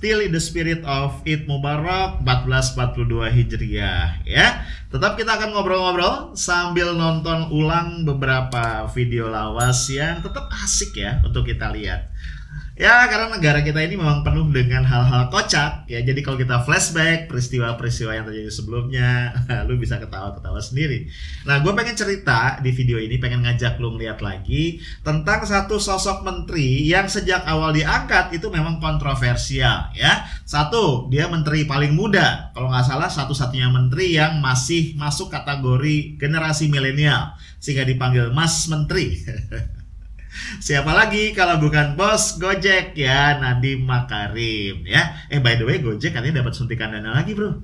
still in the spirit of Eid Mubarak 1442 Hijriah ya. Tetap kita akan ngobrol-ngobrol sambil nonton ulang beberapa video lawas yang tetap asik ya untuk kita lihat. Ya, karena negara kita ini memang penuh dengan hal-hal kocak ya. Jadi kalau kita flashback peristiwa-peristiwa yang terjadi sebelumnya, lu bisa ketawa-ketawa sendiri. Nah, gue pengen cerita di video ini, pengen ngajak lu ngeliat lagi tentang satu sosok menteri yang sejak awal diangkat itu memang kontroversial ya. Satu, dia menteri paling muda. Kalau nggak salah satu-satunya menteri yang masih masuk kategori generasi milenial sehingga dipanggil Mas Menteri. Siapa lagi kalau bukan bos Gojek ya, Nadiem Makarim ya. By the way, Gojek katanya dapat suntikan dana lagi bro.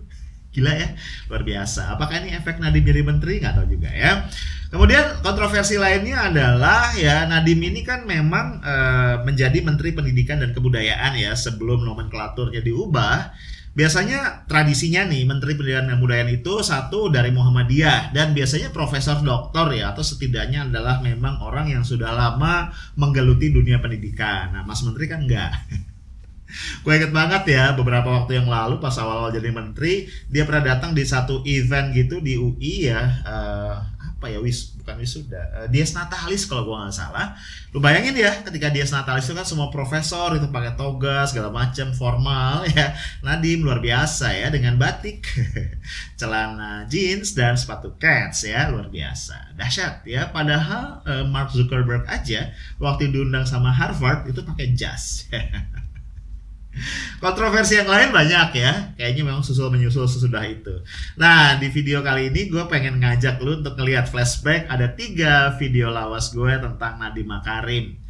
Gila ya, luar biasa. Apakah ini efek Nadiem jadi menteri? Nggak tahu juga ya. Kemudian kontroversi lainnya adalah ya, Nadiem ini kan memang menjadi Menteri Pendidikan dan Kebudayaan ya sebelum nomenklaturnya diubah. Biasanya tradisinya nih Menteri Pendidikan dan Kebudayaan itu satu dari Muhammadiyah dan biasanya profesor doktor ya, atau setidaknya adalah memang orang yang sudah lama menggeluti dunia pendidikan. Nah, Mas Menteri kan enggak. Gue inget banget ya beberapa waktu yang lalu pas awal-awal jadi menteri, dia pernah datang di satu event gitu di UI ya, bukan wisuda, Dies Natalis kalau gue nggak salah. Lu bayangin ya, ketika Dies Natalis itu kan semua profesor itu pakai toga segala macam formal ya. Nadiem luar biasa ya dengan batik, celana jeans dan sepatu Keds ya, luar biasa, dahsyat ya. Padahal Mark Zuckerberg aja waktu diundang sama Harvard itu pakai jas. Kontroversi yang lain banyak ya, kayaknya memang susul menyusul sesudah itu. Nah, di video kali ini gue pengen ngajak lu untuk ngelihat flashback. Ada 3 video lawas gue tentang Nadiem Makarim.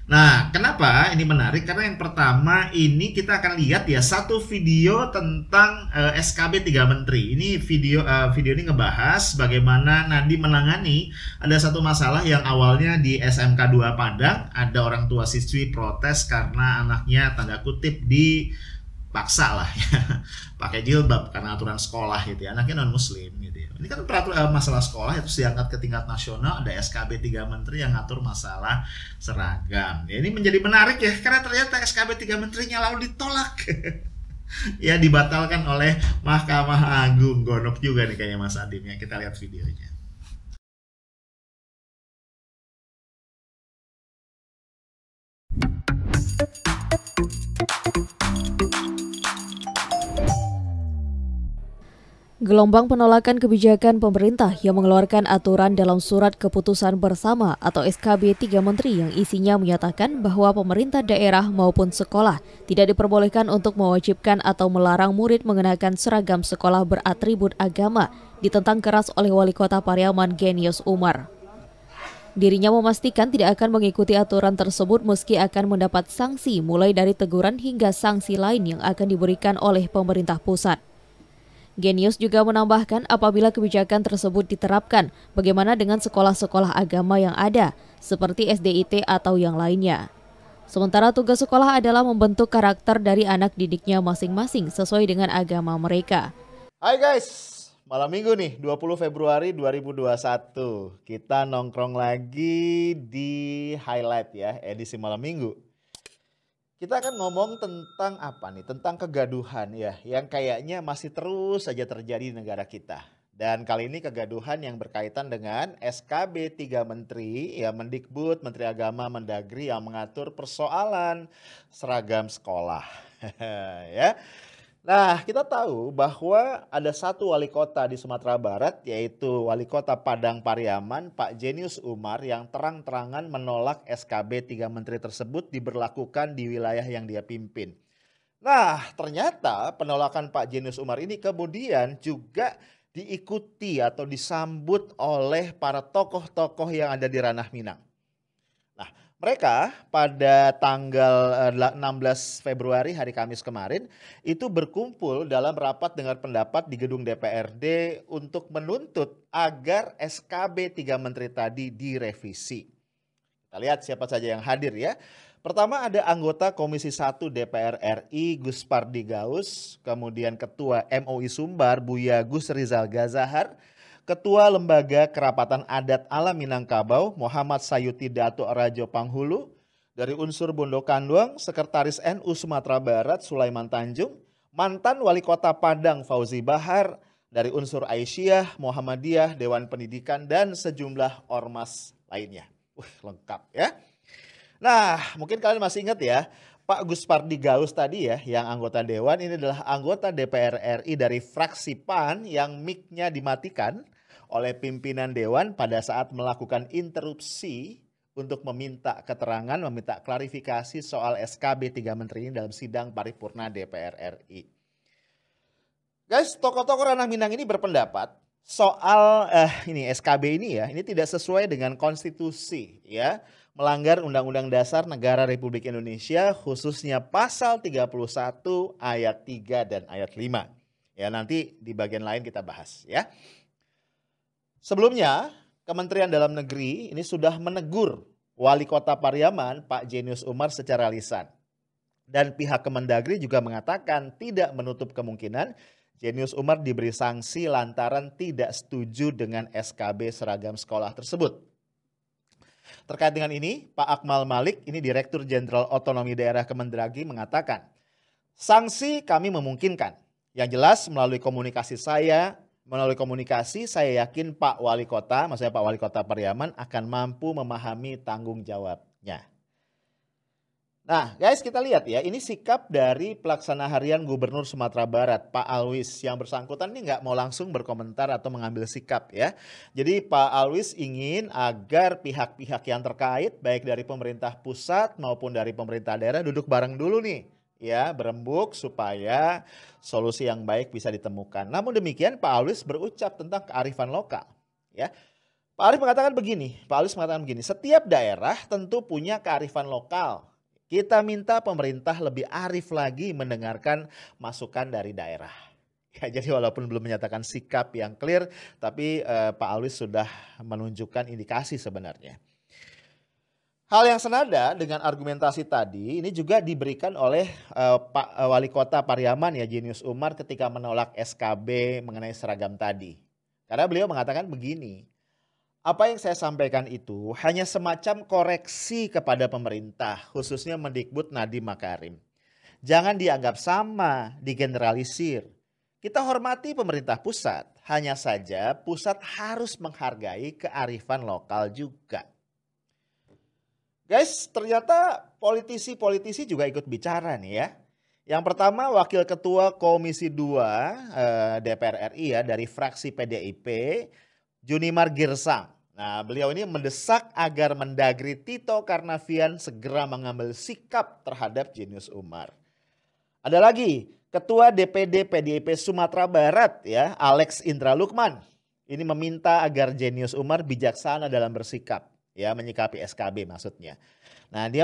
Nah, kenapa ini menarik? Karena yang pertama ini kita akan lihat ya satu video tentang SKB 3 Menteri. Ini video ini ngebahas bagaimana Nadiem menangani ada satu masalah yang awalnya di SMK 2 Padang, ada orang tua siswi protes karena anaknya tanda kutip dipaksa lah ya, pakai jilbab karena aturan sekolah gitu ya. Anaknya non muslim gitu ya. Ini kan peraturan masalah sekolah itu diangkat ke tingkat nasional, ada SKB 3 Menteri yang ngatur masalah seragam. Ya, ini menjadi menarik ya karena ternyata SKB 3 Menterinya lalu ditolak. Ya, dibatalkan oleh Mahkamah Agung. Gonok juga nih kayaknya Mas Adim ya. Kita lihat videonya. Gelombang penolakan kebijakan pemerintah yang mengeluarkan aturan dalam Surat Keputusan Bersama atau SKB 3 Menteri yang isinya menyatakan bahwa pemerintah daerah maupun sekolah tidak diperbolehkan untuk mewajibkan atau melarang murid mengenakan seragam sekolah beratribut agama ditentang keras oleh Wali Kota Pariaman Genius Umar. Dirinya memastikan tidak akan mengikuti aturan tersebut meski akan mendapat sanksi mulai dari teguran hingga sanksi lain yang akan diberikan oleh pemerintah pusat. Genius juga menambahkan apabila kebijakan tersebut diterapkan, bagaimana dengan sekolah-sekolah agama yang ada, seperti SDIT atau yang lainnya. Sementara tugas sekolah adalah membentuk karakter dari anak didiknya masing-masing sesuai dengan agama mereka. Hai guys, malam minggu nih 20 Februari 2021. Kita nongkrong lagi di Highlight ya, edisi malam minggu. Kita akan ngomong tentang apa nih? Tentang kegaduhan ya, yang kayaknya masih terus saja terjadi di negara kita. Dan kali ini kegaduhan yang berkaitan dengan SKB 3 Menteri, ya Mendikbud, Menteri Agama, Mendagri yang mengatur persoalan seragam sekolah. Ya. Nah, kita tahu bahwa ada satu wali kota di Sumatera Barat, yaitu Wali Kota Padang Pariaman, Pak Genius Umar, yang terang-terangan menolak SKB 3 Menteri tersebut diberlakukan di wilayah yang dia pimpin. Nah, ternyata penolakan Pak Genius Umar ini kemudian juga diikuti atau disambut oleh para tokoh-tokoh yang ada di ranah Minang. Nah, mereka pada tanggal 16 Februari hari Kamis kemarin itu berkumpul dalam rapat dengar pendapat di gedung DPRD untuk menuntut agar SKB 3 Menteri tadi direvisi. Kita lihat siapa saja yang hadir ya. Pertama ada anggota Komisi 1 DPR RI Gus Pardi Gaus, kemudian Ketua MUI Sumbar Buya Gus Rizal Gazahar, Ketua Lembaga Kerapatan Adat Alam Minangkabau Muhammad Sayuti Dato Rajo Panghulu, Dari unsur Bondo Kanduang, Sekretaris NU Sumatera Barat Sulaiman Tanjung, mantan Wali Kota Padang Fauzi Bahar, dari unsur Aisyah, Muhammadiyah, Dewan Pendidikan, dan sejumlah ormas lainnya. Lengkap ya. Nah, mungkin kalian masih ingat ya, Pak Gus Pardi Gaus tadi ya, yang anggota Dewan, ini adalah anggota DPR RI dari fraksi PAN yang mic-nya dimatikan oleh pimpinan Dewan pada saat melakukan interupsi untuk meminta keterangan, meminta klarifikasi soal SKB 3 Menteri ini dalam sidang paripurna DPR RI. Guys, tokoh-tokoh ranah Minang ini berpendapat soal ini SKB ini ya, ini tidak sesuai dengan konstitusi ya, melanggar Undang-Undang Dasar Negara Republik Indonesia khususnya pasal 31 ayat 3 dan ayat 5. Ya, nanti di bagian lain kita bahas ya. Sebelumnya, Kementerian Dalam Negeri ini sudah menegur Wali Kota Pariaman Pak Jenius Umar secara lisan. Dan pihak Kemendagri juga mengatakan tidak menutup kemungkinan Jenius Umar diberi sanksi lantaran tidak setuju dengan SKB seragam sekolah tersebut. Terkait dengan ini, Pak Akmal Malik, ini Direktur Jenderal Otonomi Daerah Kemendagri mengatakan, sanksi kami memungkinkan. Yang jelas melalui komunikasi saya yakin Pak Wali Kota, maksudnya Pak Wali Kota Pariaman akan mampu memahami tanggung jawabnya. Nah guys, kita lihat ya, ini sikap dari pelaksana harian Gubernur Sumatera Barat, Pak Alwis. Yang bersangkutan ini nggak mau langsung berkomentar atau mengambil sikap ya. Jadi Pak Alwis ingin agar pihak-pihak yang terkait, baik dari pemerintah pusat maupun dari pemerintah daerah duduk bareng dulu nih. Ya, berembuk supaya solusi yang baik bisa ditemukan. Namun demikian Pak Alwis berucap tentang kearifan lokal. Ya, Pak Alwis mengatakan begini, setiap daerah tentu punya kearifan lokal. Kita minta pemerintah lebih arif lagi mendengarkan masukan dari daerah. Ya, jadi walaupun belum menyatakan sikap yang clear, tapi Pak Alwis sudah menunjukkan indikasi sebenarnya. Hal yang senada dengan argumentasi tadi ini juga diberikan oleh Pak Wali Kota Pariaman ya Jenius Umar ketika menolak SKB mengenai seragam tadi. Karena beliau mengatakan begini, apa yang saya sampaikan itu hanya semacam koreksi kepada pemerintah khususnya Mendikbud Nadiem Makarim. Jangan dianggap sama, digeneralisir. Kita hormati pemerintah pusat, hanya saja pusat harus menghargai kearifan lokal juga. Guys, ternyata politisi-politisi juga ikut bicara nih ya. Yang pertama Wakil Ketua Komisi 2 DPR RI ya dari fraksi PDIP, Junimar Girsang. Nah beliau ini mendesak agar Mendagri Tito Karnavian segera mengambil sikap terhadap Jenius Umar. Ada lagi Ketua DPD PDIP Sumatera Barat ya Alex Indra Lukman. Ini meminta agar Jenius Umar bijaksana dalam bersikap. Ya, menyikapi SKB maksudnya. Nah, dia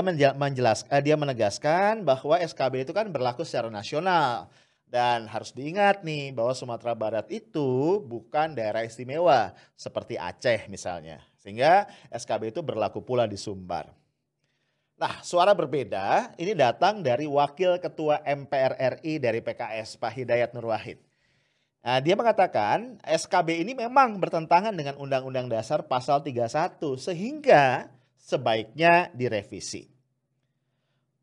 menegaskan bahwa SKB itu kan berlaku secara nasional dan harus diingat nih bahwa Sumatera Barat itu bukan daerah istimewa seperti Aceh misalnya. Sehingga SKB itu berlaku pula di Sumbar. Nah, suara berbeda ini datang dari Wakil Ketua MPR RI dari PKS Pak Hidayat Nur Wahid. Nah, dia mengatakan SKB ini memang bertentangan dengan Undang-Undang Dasar Pasal 31 sehingga sebaiknya direvisi.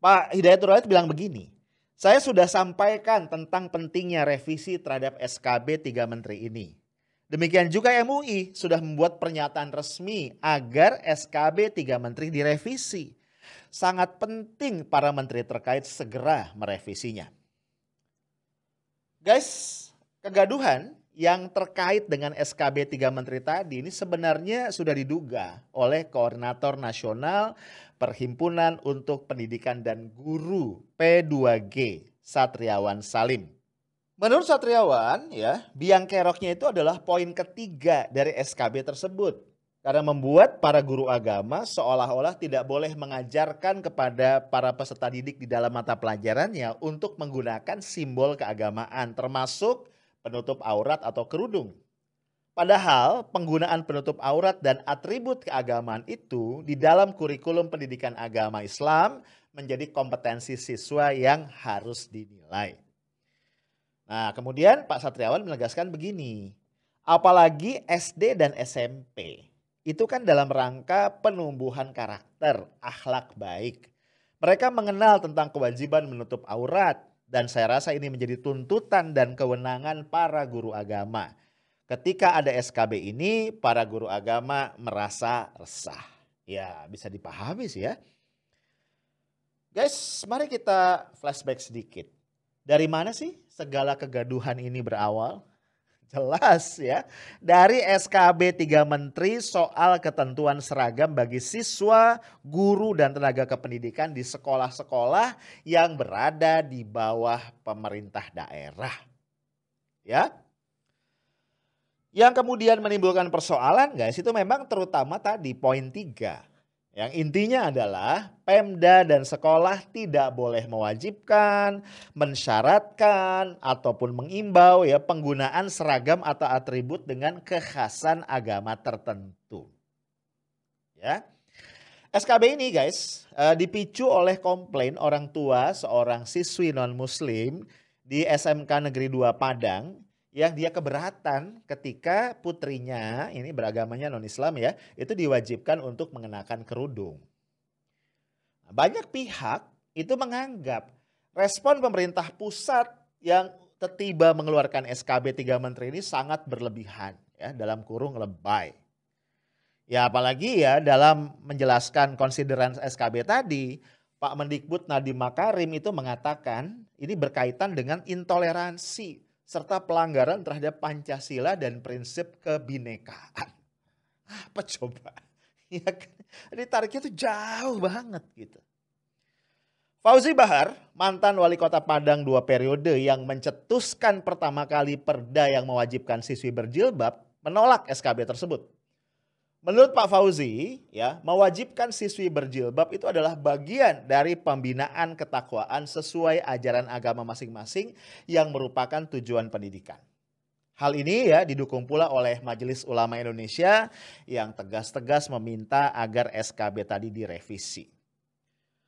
Pak Hidayat Nur Wahid bilang begini, saya sudah sampaikan tentang pentingnya revisi terhadap SKB 3 Menteri ini. Demikian juga MUI sudah membuat pernyataan resmi agar SKB 3 Menteri direvisi. Sangat penting para menteri terkait segera merevisinya. Guys, kegaduhan yang terkait dengan SKB 3 Menteri tadi ini sebenarnya sudah diduga oleh Koordinator Nasional Perhimpunan untuk Pendidikan dan Guru P2G Satriawan Salim. Menurut Satriawan ya, biang keroknya itu adalah poin ketiga dari SKB tersebut. Karena membuat para guru agama seolah-olah tidak boleh mengajarkan kepada para peserta didik di dalam mata pelajarannya untuk menggunakan simbol keagamaan termasuk penutup aurat atau kerudung. Padahal penggunaan penutup aurat dan atribut keagamaan itu di dalam kurikulum pendidikan agama Islam menjadi kompetensi siswa yang harus dinilai. Nah, kemudian Pak Satriawan menegaskan begini, apalagi SD dan SMP, itu kan dalam rangka penumbuhan karakter, akhlak baik. Mereka mengenal tentang kewajiban menutup aurat, dan saya rasa ini menjadi tuntutan dan kewenangan para guru agama. Ketika ada SKB ini, para guru agama merasa resah. Ya, bisa dipahami sih ya. Guys, mari kita flashback sedikit. Dari mana sih segala kegaduhan ini berawal? Jelas ya, dari SKB 3 Menteri soal ketentuan seragam bagi siswa, guru, dan tenaga kependidikan di sekolah-sekolah yang berada di bawah pemerintah daerah. Ya, yang kemudian menimbulkan persoalan guys, itu memang terutama tadi poin 3. Yang intinya adalah Pemda dan sekolah tidak boleh mewajibkan, mensyaratkan, ataupun mengimbau ya penggunaan seragam atau atribut dengan kekhasan agama tertentu. Ya. SKB ini guys dipicu oleh komplain orang tua seorang siswi non-muslim di SMK Negeri 2 Padang yang dia keberatan ketika putrinya, ini beragamanya non-Islam ya, itu diwajibkan untuk mengenakan kerudung. Banyak pihak itu menganggap respon pemerintah pusat yang tiba mengeluarkan SKB 3 Menteri ini sangat berlebihan, ya, dalam kurung lebay. Ya apalagi ya dalam menjelaskan konsideran SKB tadi, Pak Mendikbud Nadiem Makarim itu mengatakan ini berkaitan dengan intoleransi serta pelanggaran terhadap Pancasila dan prinsip kebinekaan. Apa coba? Ya kan? Ini tariknya tuh jauh banget gitu. Fauzi Bahar, mantan wali kota Padang 2 periode yang mencetuskan pertama kali perda yang mewajibkan siswi berjilbab, menolak SKB tersebut. Menurut Pak Fauzi, ya, mewajibkan siswi berjilbab itu adalah bagian dari pembinaan ketakwaan sesuai ajaran agama masing-masing yang merupakan tujuan pendidikan. Hal ini ya didukung pula oleh Majelis Ulama Indonesia yang tegas-tegas meminta agar SKB tadi direvisi.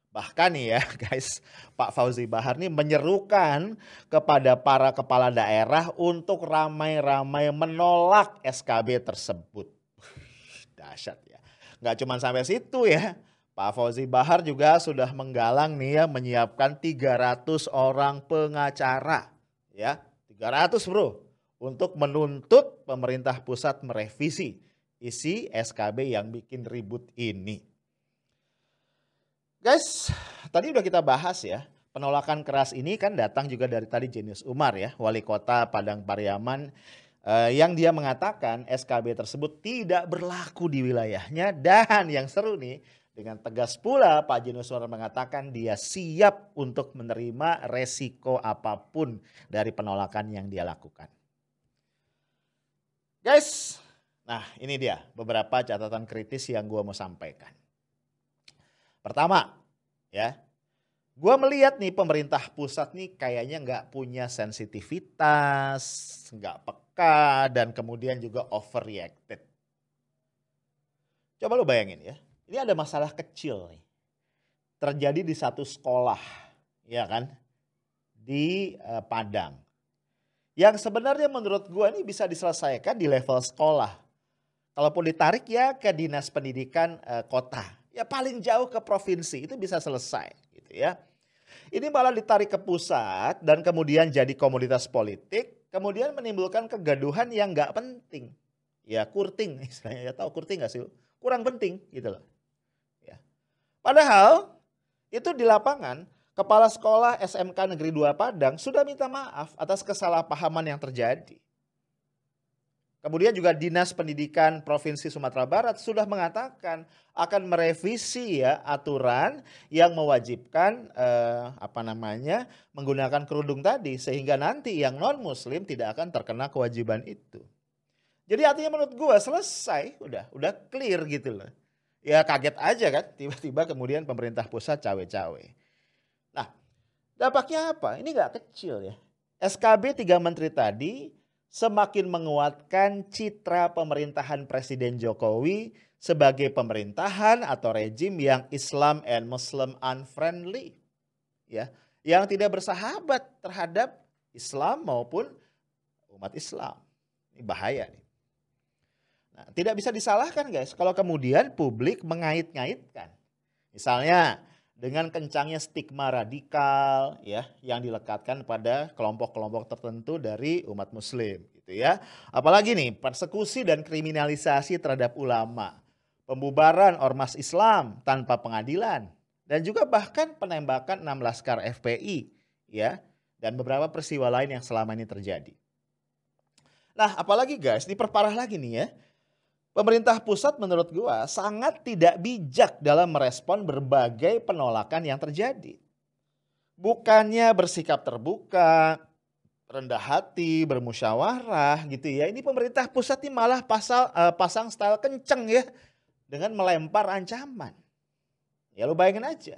Bahkan nih ya guys, Pak Fauzi Bahar nih menyerukan kepada para kepala daerah untuk ramai-ramai menolak SKB tersebut. Dahsyat ya. Nggak cuma sampai situ ya. Pak Fauzi Bahar juga sudah menggalang nih ya menyiapkan 300 orang pengacara. Ya, 300 bro. Untuk menuntut pemerintah pusat merevisi isi SKB yang bikin ribut ini. Guys, tadi udah kita bahas ya. Penolakan keras ini kan datang juga dari tadi Jenius Umar ya, wali kota Padang Pariaman, yang dia mengatakan SKB tersebut tidak berlaku di wilayahnya, dan yang seru nih dengan tegas pula Pak Jenius Umar mengatakan dia siap untuk menerima resiko apapun dari penolakan yang dia lakukan. Guys, nah ini dia beberapa catatan kritis yang gue mau sampaikan. Pertama, ya, gue melihat nih pemerintah pusat nih kayaknya nggak punya sensitivitas, nggak peka, dan kemudian juga overreacted. Coba lu bayangin ya, ini ada masalah kecil nih, terjadi di satu sekolah, ya kan, di Padang. Yang sebenarnya menurut gue ini bisa diselesaikan di level sekolah. Kalaupun ditarik ya ke dinas pendidikan kota, ya paling jauh ke provinsi itu bisa selesai gitu ya. Ini malah ditarik ke pusat dan kemudian jadi komoditas politik, kemudian menimbulkan kegaduhan yang nggak penting. Ya kurting istilahnya, ya tahu kurting nggak sih? Kurang penting gitu loh. Ya. Padahal itu di lapangan Kepala Sekolah SMK Negeri 2 Padang sudah minta maaf atas kesalahpahaman yang terjadi. Kemudian juga Dinas Pendidikan Provinsi Sumatera Barat sudah mengatakan akan merevisi ya aturan yang mewajibkan menggunakan kerudung tadi, sehingga nanti yang non muslim tidak akan terkena kewajiban itu. Jadi artinya menurut gua selesai, udah clear gitu loh. Ya kaget aja kan tiba-tiba kemudian pemerintah pusat cawe-cawe. Nah, dampaknya apa? Ini nggak kecil ya. SKB 3 Menteri tadi semakin menguatkan citra pemerintahan Presiden Jokowi sebagai pemerintahan atau rejim yang Islam and Muslim unfriendly, ya, yang tidak bersahabat terhadap Islam maupun umat Islam. Ini bahaya nih. Nah, tidak bisa disalahkan guys kalau kemudian publik mengait-ngaitkan. Misalnya dengan kencangnya stigma radikal ya yang dilekatkan pada kelompok-kelompok tertentu dari umat muslim gitu ya. Apalagi nih persekusi dan kriminalisasi terhadap ulama, pembubaran ormas Islam tanpa pengadilan, dan juga bahkan penembakan 6 laskar FPI ya, dan beberapa peristiwa lain yang selama ini terjadi. Nah, apalagi guys, diperparah lagi nih ya. Pemerintah pusat menurut gua sangat tidak bijak dalam merespon berbagai penolakan yang terjadi. Bukannya bersikap terbuka, rendah hati, bermusyawarah gitu ya. Ini pemerintah pusat ini malah pasang style kenceng ya dengan melempar ancaman. Ya lu bayangin aja.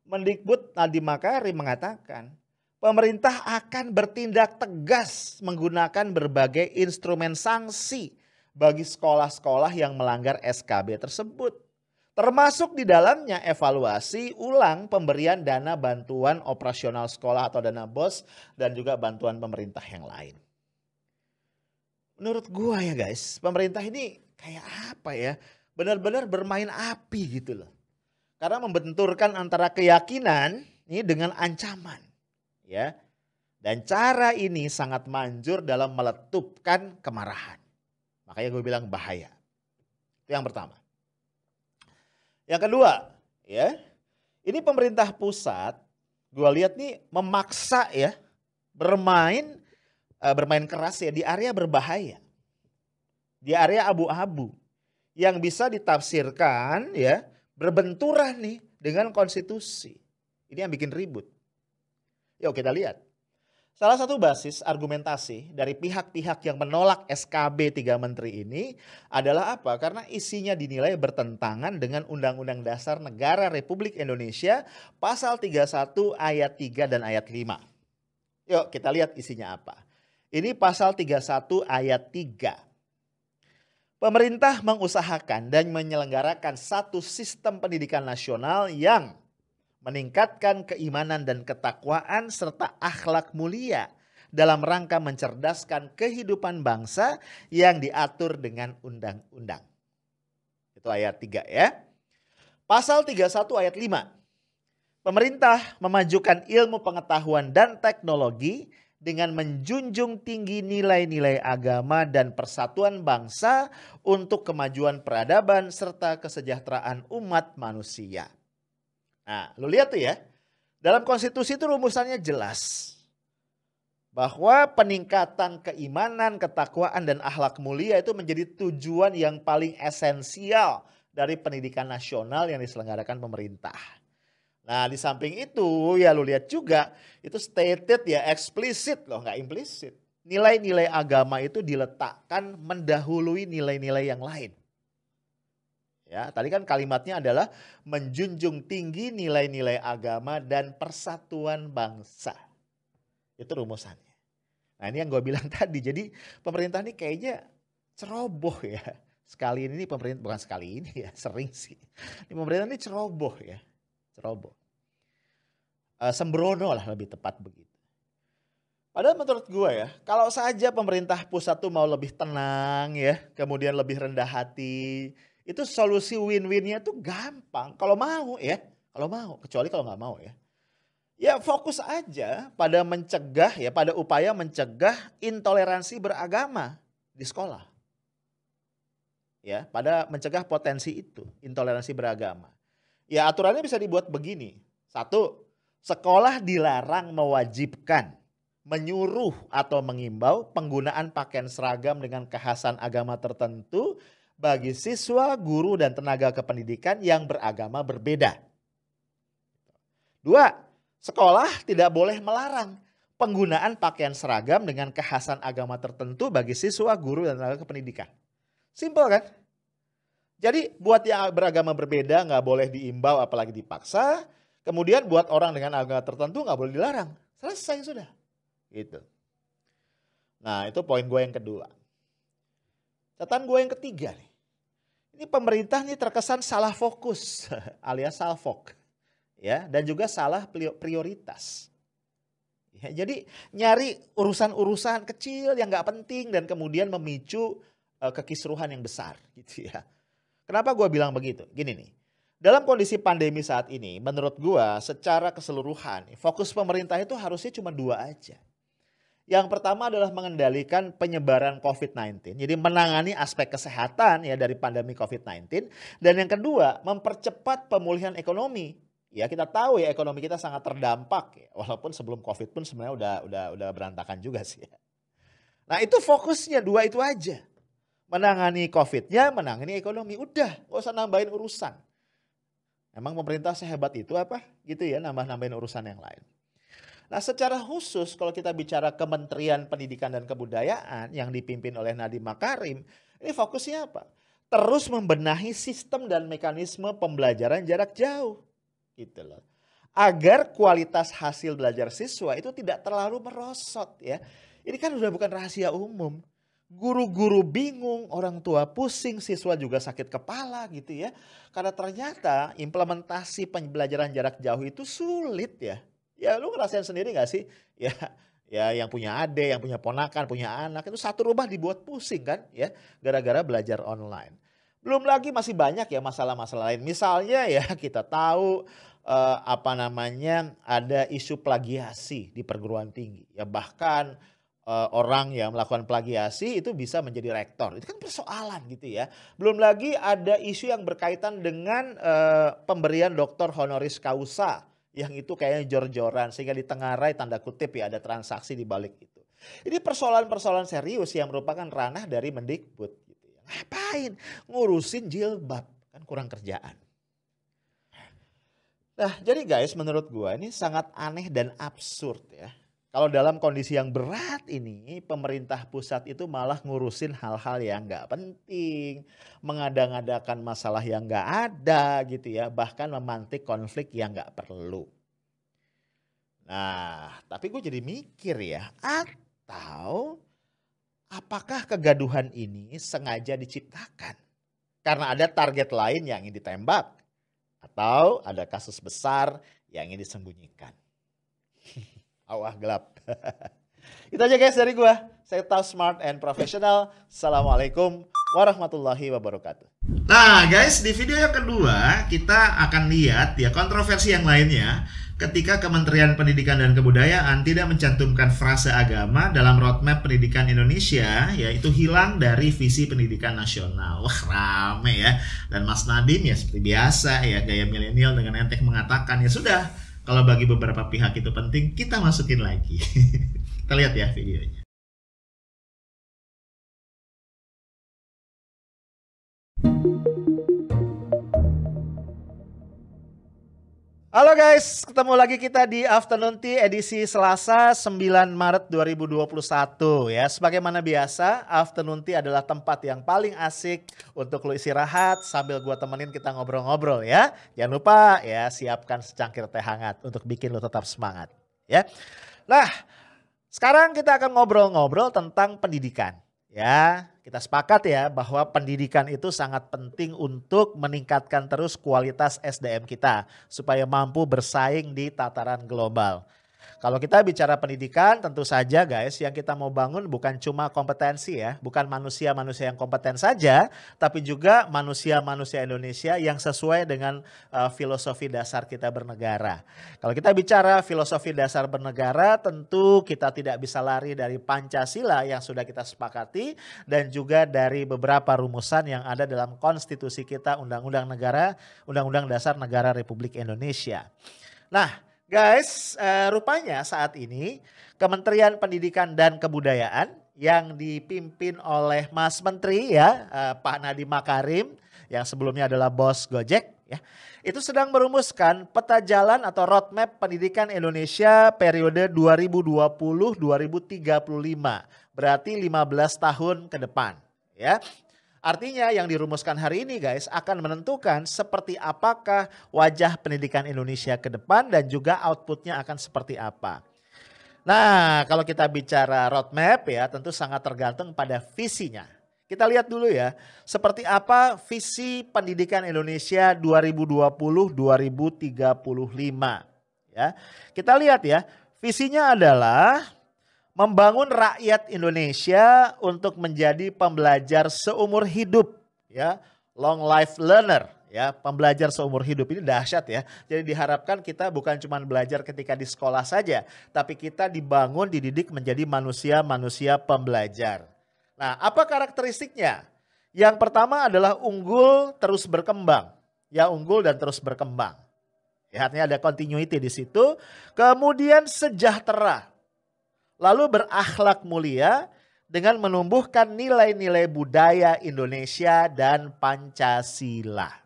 Mendikbud Nadiem Makarim mengatakan pemerintah akan bertindak tegas menggunakan berbagai instrumen sanksi bagi sekolah-sekolah yang melanggar SKB tersebut. Termasuk di dalamnya evaluasi ulang pemberian dana bantuan operasional sekolah atau dana BOS dan juga bantuan pemerintah yang lain. Menurut gua ya guys, pemerintah ini kayak apa ya? Benar-benar bermain api gitu loh. Karena membenturkan antara keyakinan ini dengan ancaman. Ya. Dan cara ini sangat manjur dalam meletupkan kemarahan. Makanya gue bilang bahaya. Itu yang pertama. Yang kedua, ya. Ini pemerintah pusat, gue lihat nih memaksa ya bermain keras ya di area berbahaya. Di area abu-abu yang bisa ditafsirkan ya berbenturan nih dengan konstitusi. Ini yang bikin ribut. Yuk kita lihat. Salah satu basis argumentasi dari pihak-pihak yang menolak SKB 3 Menteri ini adalah apa? Karena isinya dinilai bertentangan dengan Undang-Undang Dasar Negara Republik Indonesia pasal 31 ayat 3 dan ayat 5. Yuk kita lihat isinya apa. Ini pasal 31 ayat 3. Pemerintah mengusahakan dan menyelenggarakan satu sistem pendidikan nasional yang meningkatkan keimanan dan ketakwaan serta akhlak mulia dalam rangka mencerdaskan kehidupan bangsa yang diatur dengan undang-undang. Itu ayat 3 ya. Pasal 31 ayat 5. Pemerintah memajukan ilmu pengetahuan dan teknologi dengan menjunjung tinggi nilai-nilai agama dan persatuan bangsa untuk kemajuan peradaban serta kesejahteraan umat manusia. Nah, lu lihat tuh ya, dalam konstitusi itu rumusannya jelas. Bahwa peningkatan keimanan, ketakwaan, dan akhlak mulia itu menjadi tujuan yang paling esensial dari pendidikan nasional yang diselenggarakan pemerintah. Nah, di samping itu ya lu lihat juga, itu stated ya eksplisit loh, nggak implisit. Nilai-nilai agama itu diletakkan mendahului nilai-nilai yang lain. Ya, tadi kan kalimatnya adalah menjunjung tinggi nilai-nilai agama dan persatuan bangsa. Itu rumusannya. Nah ini yang gue bilang tadi, jadi pemerintah ini kayaknya ceroboh ya. Sekali ini pemerintah, bukan sekali ini ya, sering sih. Ini pemerintah ini ceroboh ya, ceroboh. Sembrono lah lebih tepat begitu. Padahal menurut gue ya, kalau saja pemerintah pusat tuh mau lebih tenang ya, kemudian lebih rendah hati, itu solusi win-winnya tuh gampang. Kalau mau ya, kalau mau, kecuali kalau nggak mau ya. Ya fokus aja pada mencegah ya, pada upaya mencegah intoleransi beragama di sekolah. Ya, pada mencegah potensi itu, intoleransi beragama. Ya aturannya bisa dibuat begini. 1, sekolah dilarang mewajibkan, menyuruh atau mengimbau penggunaan pakaian seragam dengan kekhasan agama tertentu bagi siswa, guru, dan tenaga kependidikan yang beragama berbeda. 2, sekolah tidak boleh melarang penggunaan pakaian seragam dengan kekhasan agama tertentu bagi siswa, guru, dan tenaga kependidikan. Simpel kan? Jadi buat yang beragama berbeda nggak boleh diimbau apalagi dipaksa. Kemudian buat orang dengan agama tertentu nggak boleh dilarang. Selesai sudah. Gitu. Nah itu poin gue yang kedua. Catatan gue yang ketiga nih. Ini pemerintah nih terkesan salah fokus alias salfok. Ya, dan juga salah prioritas. Ya, jadi nyari urusan-urusan kecil yang nggak penting dan kemudian memicu kekisruhan yang besar gitu ya. Kenapa gue bilang begitu? Gini nih, Dalam kondisi pandemi saat ini, menurut gua secara keseluruhan, fokus pemerintah itu harusnya cuma dua aja. Yang pertama adalah mengendalikan penyebaran COVID-19, jadi menangani aspek kesehatan ya dari pandemi COVID-19. Dan yang kedua, mempercepat pemulihan ekonomi. Ya kita tahu ya ekonomi kita sangat terdampak ya, walaupun sebelum COVID pun sebenarnya udah berantakan juga sih ya. Nah itu fokusnya dua itu aja. Menangani COVID-nya, menangani ekonomi. Udah, gak usah nambahin urusan. Emang pemerintah sehebat itu apa? Gitu ya, nambahin urusan yang lain. Nah secara khusus kalau kita bicara Kementerian Pendidikan dan Kebudayaan yang dipimpin oleh Nadiem Makarim, ini fokusnya apa? Terus membenahi sistem dan mekanisme pembelajaran jarak jauh. Gitu loh. Agar kualitas hasil belajar siswa itu tidak terlalu merosot ya. Ini kan udah bukan rahasia umum. Guru-guru bingung, orang tua pusing, siswa juga sakit kepala gitu ya. Karena ternyata implementasi pembelajaran jarak jauh itu sulit ya. Ya lu ngerasain sendiri gak sih? Ya yang punya adik, yang punya ponakan, punya anak itu satu rumah dibuat pusing kan ya. Gara-gara belajar online. Belum lagi masih banyak ya masalah-masalah lain. Misalnya ya kita tahu ada isu plagiasi di perguruan tinggi. Ya bahkan orang yang melakukan plagiasi itu bisa menjadi rektor. Itu kan persoalan gitu ya. Belum lagi ada isu yang berkaitan dengan pemberian doktor honoris causa. Yang itu kayaknya jor-joran sehingga ditengarai tanda kutip ya ada transaksi di balik itu. Ini persoalan-persoalan serius yang merupakan ranah dari Mendikbud. Gitu ya. Ngapain? Ngurusin jilbab. Kan kurang kerjaan. Nah jadi guys menurut gua ini sangat aneh dan absurd ya. Kalau dalam kondisi yang berat ini, pemerintah pusat itu malah ngurusin hal-hal yang nggak penting, mengada-ngadakan masalah yang nggak ada gitu ya, bahkan memantik konflik yang nggak perlu. Nah, tapi gue jadi mikir ya, atau apakah kegaduhan ini sengaja diciptakan? Karena ada target lain yang ingin ditembak, atau ada kasus besar yang ingin disembunyikan. Awah gelap. Itu aja guys dari gua. Saya tahu smart and professional. Assalamualaikum warahmatullahi wabarakatuh. Nah guys, di video yang kedua kita akan lihat ya kontroversi yang lainnya ketika Kementerian Pendidikan dan Kebudayaan tidak mencantumkan frase agama dalam roadmap pendidikan Indonesia, yaitu hilang dari visi pendidikan nasional. Wah rame ya. Dan Mas Nadiem ya seperti biasa ya gaya milenial dengan enteng mengatakan ya sudah. Kalau bagi beberapa pihak itu penting, kita masukin lagi. Kita lihat ya videonya. Halo guys, ketemu lagi kita di Afternoon Tea edisi Selasa 9 Maret 2021 ya. Sebagaimana biasa, Afternoon Tea adalah tempat yang paling asik untuk lo istirahat sambil gua temenin kita ngobrol-ngobrol ya. Jangan lupa ya siapkan secangkir teh hangat untuk bikin lo tetap semangat ya. Nah, sekarang kita akan ngobrol-ngobrol tentang pendidikan ya. Kita sepakat ya bahwa pendidikan itu sangat penting untuk meningkatkan terus kualitas SDM kita supaya mampu bersaing di tataran global. Kalau kita bicara pendidikan tentu saja guys yang kita mau bangun bukan cuma kompetensi ya. Bukan manusia-manusia yang kompeten saja. Tapi juga manusia-manusia Indonesia yang sesuai dengan filosofi dasar kita bernegara. Kalau kita bicara filosofi dasar bernegara tentu kita tidak bisa lari dari Pancasila yang sudah kita sepakati. Dan juga dari beberapa rumusan yang ada dalam konstitusi kita Undang-Undang Dasar Negara Republik Indonesia. Nah guys, rupanya saat ini Kementerian Pendidikan dan Kebudayaan yang dipimpin oleh Mas Menteri ya, Pak Nadiem Makarim yang sebelumnya adalah bos Gojek ya, itu sedang merumuskan peta jalan atau roadmap pendidikan Indonesia periode 2020-2035, berarti 15 tahun ke depan ya. Artinya yang dirumuskan hari ini guys akan menentukan seperti apakah wajah pendidikan Indonesia ke depan dan juga outputnya akan seperti apa. Nah kalau kita bicara roadmap ya tentu sangat tergantung pada visinya. Kita lihat dulu ya seperti apa visi pendidikan Indonesia 2020-2035 ya. Kita lihat ya visinya adalah membangun rakyat Indonesia untuk menjadi pembelajar seumur hidup ya, long life learner Ya, pembelajar seumur hidup ini dahsyat ya. Jadi diharapkan kita bukan cuma belajar ketika di sekolah saja, tapi kita dibangun, dididik menjadi manusia-manusia pembelajar. Nah, apa karakteristiknya? Yang pertama adalah unggul terus berkembang. Ya, unggul dan terus berkembang. Ya, artinya ada continuity di situ. Kemudian sejahtera. Lalu berakhlak mulia dengan menumbuhkan nilai-nilai budaya Indonesia dan Pancasila.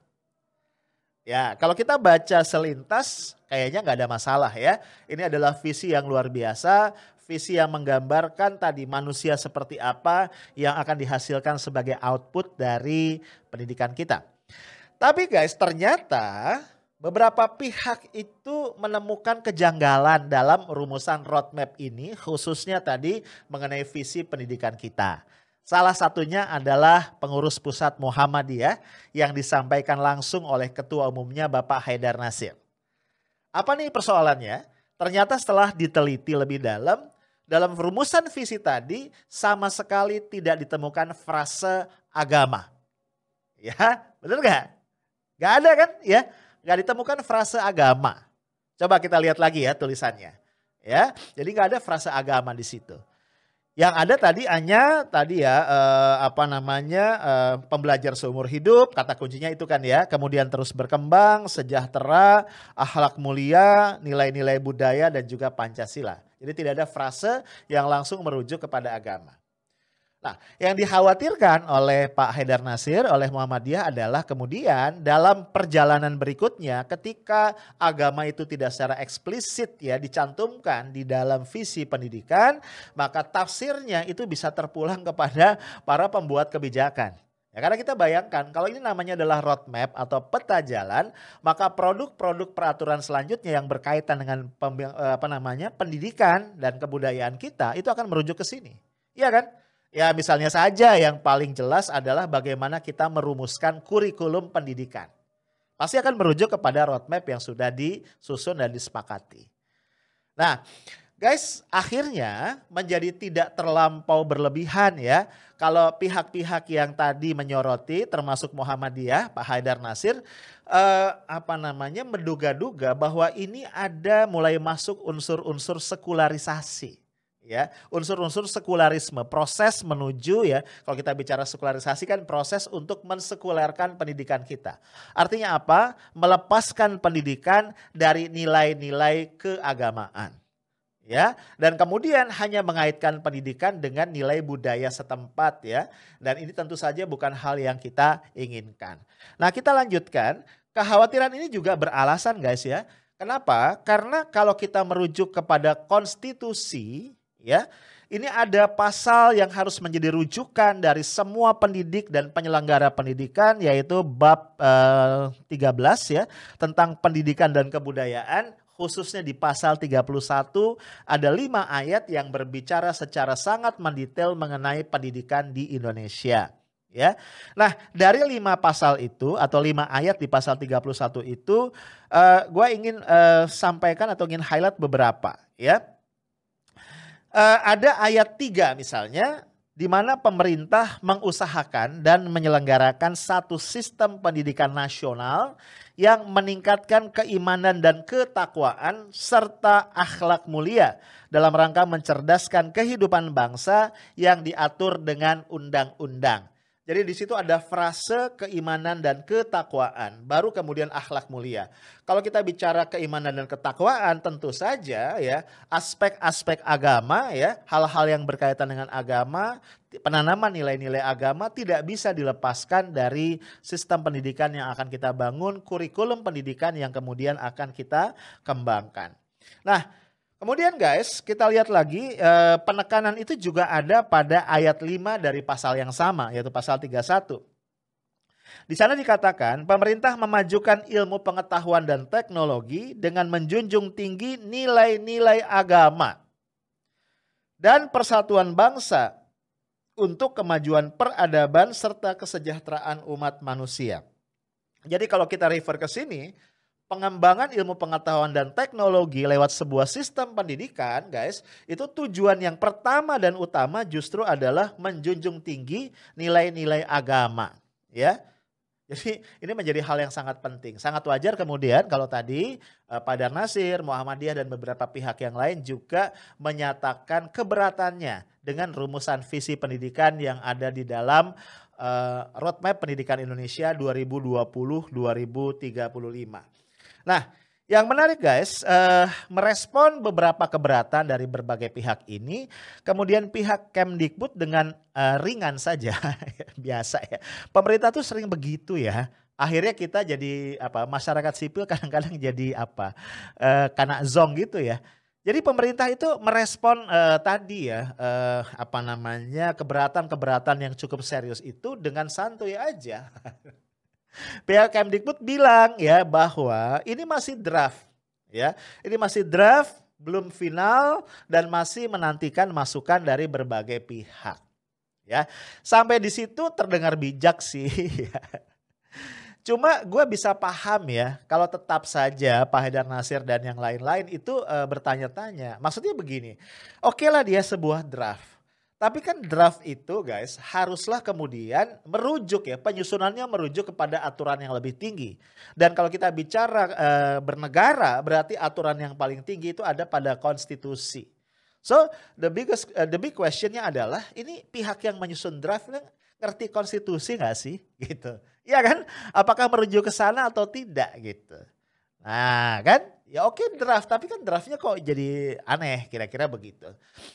Ya, kalau kita baca selintas kayaknya nggak ada masalah ya. Ini adalah visi yang luar biasa, visi yang menggambarkan tadi manusia seperti apa yang akan dihasilkan sebagai output dari pendidikan kita. Tapi guys, ternyata beberapa pihak itu menemukan kejanggalan dalam rumusan roadmap ini, khususnya tadi mengenai visi pendidikan kita. Salah satunya adalah pengurus pusat Muhammadiyah yang disampaikan langsung oleh ketua umumnya Bapak Haidar Nasir. Apa nih persoalannya? Ternyata setelah diteliti lebih dalam rumusan visi tadi sama sekali tidak ditemukan frase agama. Ya, benar nggak? Nggak ada kan? Ya, nggak ditemukan frase agama. Coba kita lihat lagi ya tulisannya. Ya, jadi nggak ada frase agama di situ. Yang ada hanya pembelajar seumur hidup, kata kuncinya itu kan ya. Kemudian terus berkembang, sejahtera, akhlak mulia, nilai-nilai budaya dan juga Pancasila. Jadi tidak ada frase yang langsung merujuk kepada agama. Nah, yang dikhawatirkan oleh Pak Haidar Nasir, oleh Muhammadiyah adalah kemudian dalam perjalanan berikutnya ketika agama itu tidak secara eksplisit ya dicantumkan di dalam visi pendidikan, maka tafsirnya itu bisa terpulang kepada para pembuat kebijakan. Ya, karena kita bayangkan kalau ini namanya adalah roadmap atau peta jalan, maka produk-produk peraturan selanjutnya yang berkaitan dengan pendidikan dan kebudayaan kita itu akan merujuk ke sini. Iya kan? Ya misalnya saja yang paling jelas adalah bagaimana kita merumuskan kurikulum pendidikan. Pasti akan merujuk kepada roadmap yang sudah disusun dan disepakati. Nah guys, akhirnya menjadi tidak terlampau berlebihan ya. Kalau pihak-pihak yang tadi menyoroti termasuk Muhammadiyah, Pak Haidar Nasir menduga-duga bahwa ini ada mulai masuk unsur-unsur sekularisasi. Ya, unsur-unsur sekularisme, proses menuju ya, kalau kita bicara sekularisasi kan proses untuk mensekulerkan pendidikan kita. Artinya apa? Melepaskan pendidikan dari nilai-nilai keagamaan. Ya, dan kemudian hanya mengaitkan pendidikan dengan nilai budaya setempat ya. Dan ini tentu saja bukan hal yang kita inginkan. Nah, kita lanjutkan, kekhawatiran ini juga beralasan guys ya. Kenapa? Karena kalau kita merujuk kepada konstitusi ya, ini ada pasal yang harus menjadi rujukan dari semua pendidik dan penyelenggara pendidikan yaitu bab 13 ya tentang pendidikan dan kebudayaan, khususnya di pasal 31 ada 5 ayat yang berbicara secara sangat mendetail mengenai pendidikan di Indonesia. Ya, nah dari 5 pasal itu atau 5 ayat di pasal 31 itu, gue ingin sampaikan atau ingin highlight beberapa ya. Ada ayat 3 misalnya, di mana pemerintah mengusahakan dan menyelenggarakan satu sistem pendidikan nasional yang meningkatkan keimanan dan ketakwaan serta akhlak mulia dalam rangka mencerdaskan kehidupan bangsa yang diatur dengan undang-undang. Jadi di situ ada frase keimanan dan ketakwaan, baru kemudian akhlak mulia. Kalau kita bicara keimanan dan ketakwaan, tentu saja ya aspek-aspek agama ya, hal-hal yang berkaitan dengan agama, penanaman nilai-nilai agama tidak bisa dilepaskan dari sistem pendidikan yang akan kita bangun, kurikulum pendidikan yang kemudian akan kita kembangkan. Nah, kemudian guys, kita lihat lagi penekanan itu juga ada pada ayat 5 dari pasal yang sama, yaitu pasal 31. Di sana dikatakan pemerintah memajukan ilmu pengetahuan dan teknologi dengan menjunjung tinggi nilai-nilai agama dan persatuan bangsa untuk kemajuan peradaban serta kesejahteraan umat manusia. Jadi kalau kita refer ke sini, pengembangan ilmu pengetahuan dan teknologi lewat sebuah sistem pendidikan, guys, itu tujuan yang pertama dan utama justru adalah menjunjung tinggi nilai-nilai agama, ya. Jadi ini menjadi hal yang sangat penting. Sangat wajar kemudian kalau tadi Pak Dar Nasir, Muhammadiyah dan beberapa pihak yang lain juga menyatakan keberatannya dengan rumusan visi pendidikan yang ada di dalam Roadmap Pendidikan Indonesia 2020-2035. Nah, yang menarik guys, merespon beberapa keberatan dari berbagai pihak ini, kemudian pihak Kemdikbud dengan ringan saja, biasa ya. Pemerintah tuh sering begitu ya. Akhirnya kita jadi masyarakat sipil kadang-kadang jadi kena zong gitu ya. Jadi pemerintah itu merespon tadi ya keberatan-keberatan yang cukup serius itu dengan santuy aja. Pihak Kemdikbud bilang ya bahwa ini masih draft ya. Ini masih draft, belum final dan masih menantikan masukan dari berbagai pihak. Ya. Sampai di situ terdengar bijak sih. Cuma gue bisa paham ya kalau tetap saja Pak Haidar Nasir dan yang lain-lain itu bertanya-tanya. Maksudnya begini, oke lah dia sebuah draft. Tapi kan draft itu guys haruslah kemudian merujuk ya, penyusunannya merujuk kepada aturan yang lebih tinggi. Dan kalau kita bicara bernegara berarti aturan yang paling tinggi itu ada pada konstitusi. So the big questionnya adalah ini pihak yang menyusun draft ngerti konstitusi gak sih gitu. Iya kan? Apakah merujuk ke sana atau tidak gitu. Nah kan ya oke draft, tapi kan draftnya kok jadi aneh kira-kira begitu.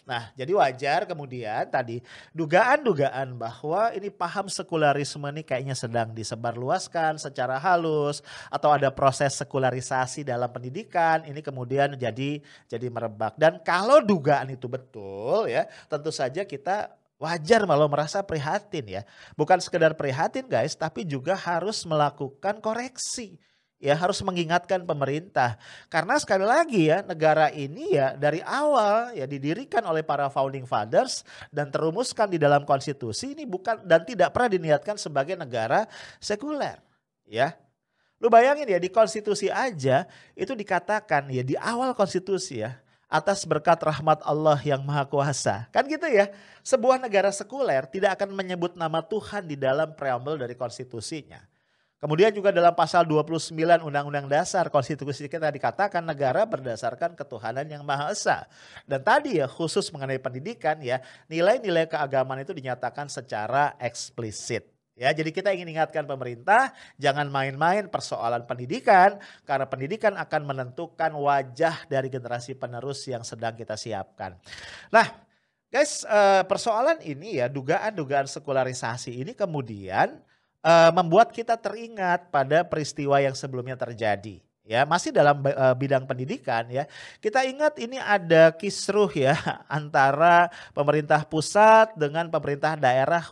Nah jadi wajar kemudian tadi dugaan-dugaan bahwa ini paham sekularisme ini kayaknya sedang disebarluaskan secara halus. Atau ada proses sekularisasi dalam pendidikan ini kemudian jadi merebak. Dan kalau dugaan itu betul ya tentu saja kita wajar malah merasa prihatin ya. Bukan sekedar prihatin guys tapi juga harus melakukan koreksi. Ya harus mengingatkan pemerintah karena sekali lagi ya negara ini ya dari awal ya didirikan oleh para founding fathers dan terumuskan di dalam konstitusi ini bukan dan tidak pernah diniatkan sebagai negara sekuler ya. Lu bayangin ya di konstitusi aja itu dikatakan ya di awal konstitusi ya atas berkat rahmat Allah yang maha kuasa. Kan gitu ya. Sebuah negara sekuler tidak akan menyebut nama Tuhan di dalam preambel dari konstitusinya. Kemudian juga dalam pasal 29 Undang-Undang Dasar Konstitusi kita dikatakan negara berdasarkan ketuhanan yang Maha Esa. Dan tadi ya khusus mengenai pendidikan ya nilai-nilai keagamaan itu dinyatakan secara eksplisit. Ya, jadi kita ingin ingatkan pemerintah jangan main-main persoalan pendidikan karena pendidikan akan menentukan wajah dari generasi penerus yang sedang kita siapkan. Nah guys persoalan ini ya dugaan-dugaan sekularisasi ini kemudian membuat kita teringat pada peristiwa yang sebelumnya terjadi. Ya, masih dalam bidang pendidikan ya. Kita ingat ini ada kisruh ya antara pemerintah pusat dengan pemerintah daerah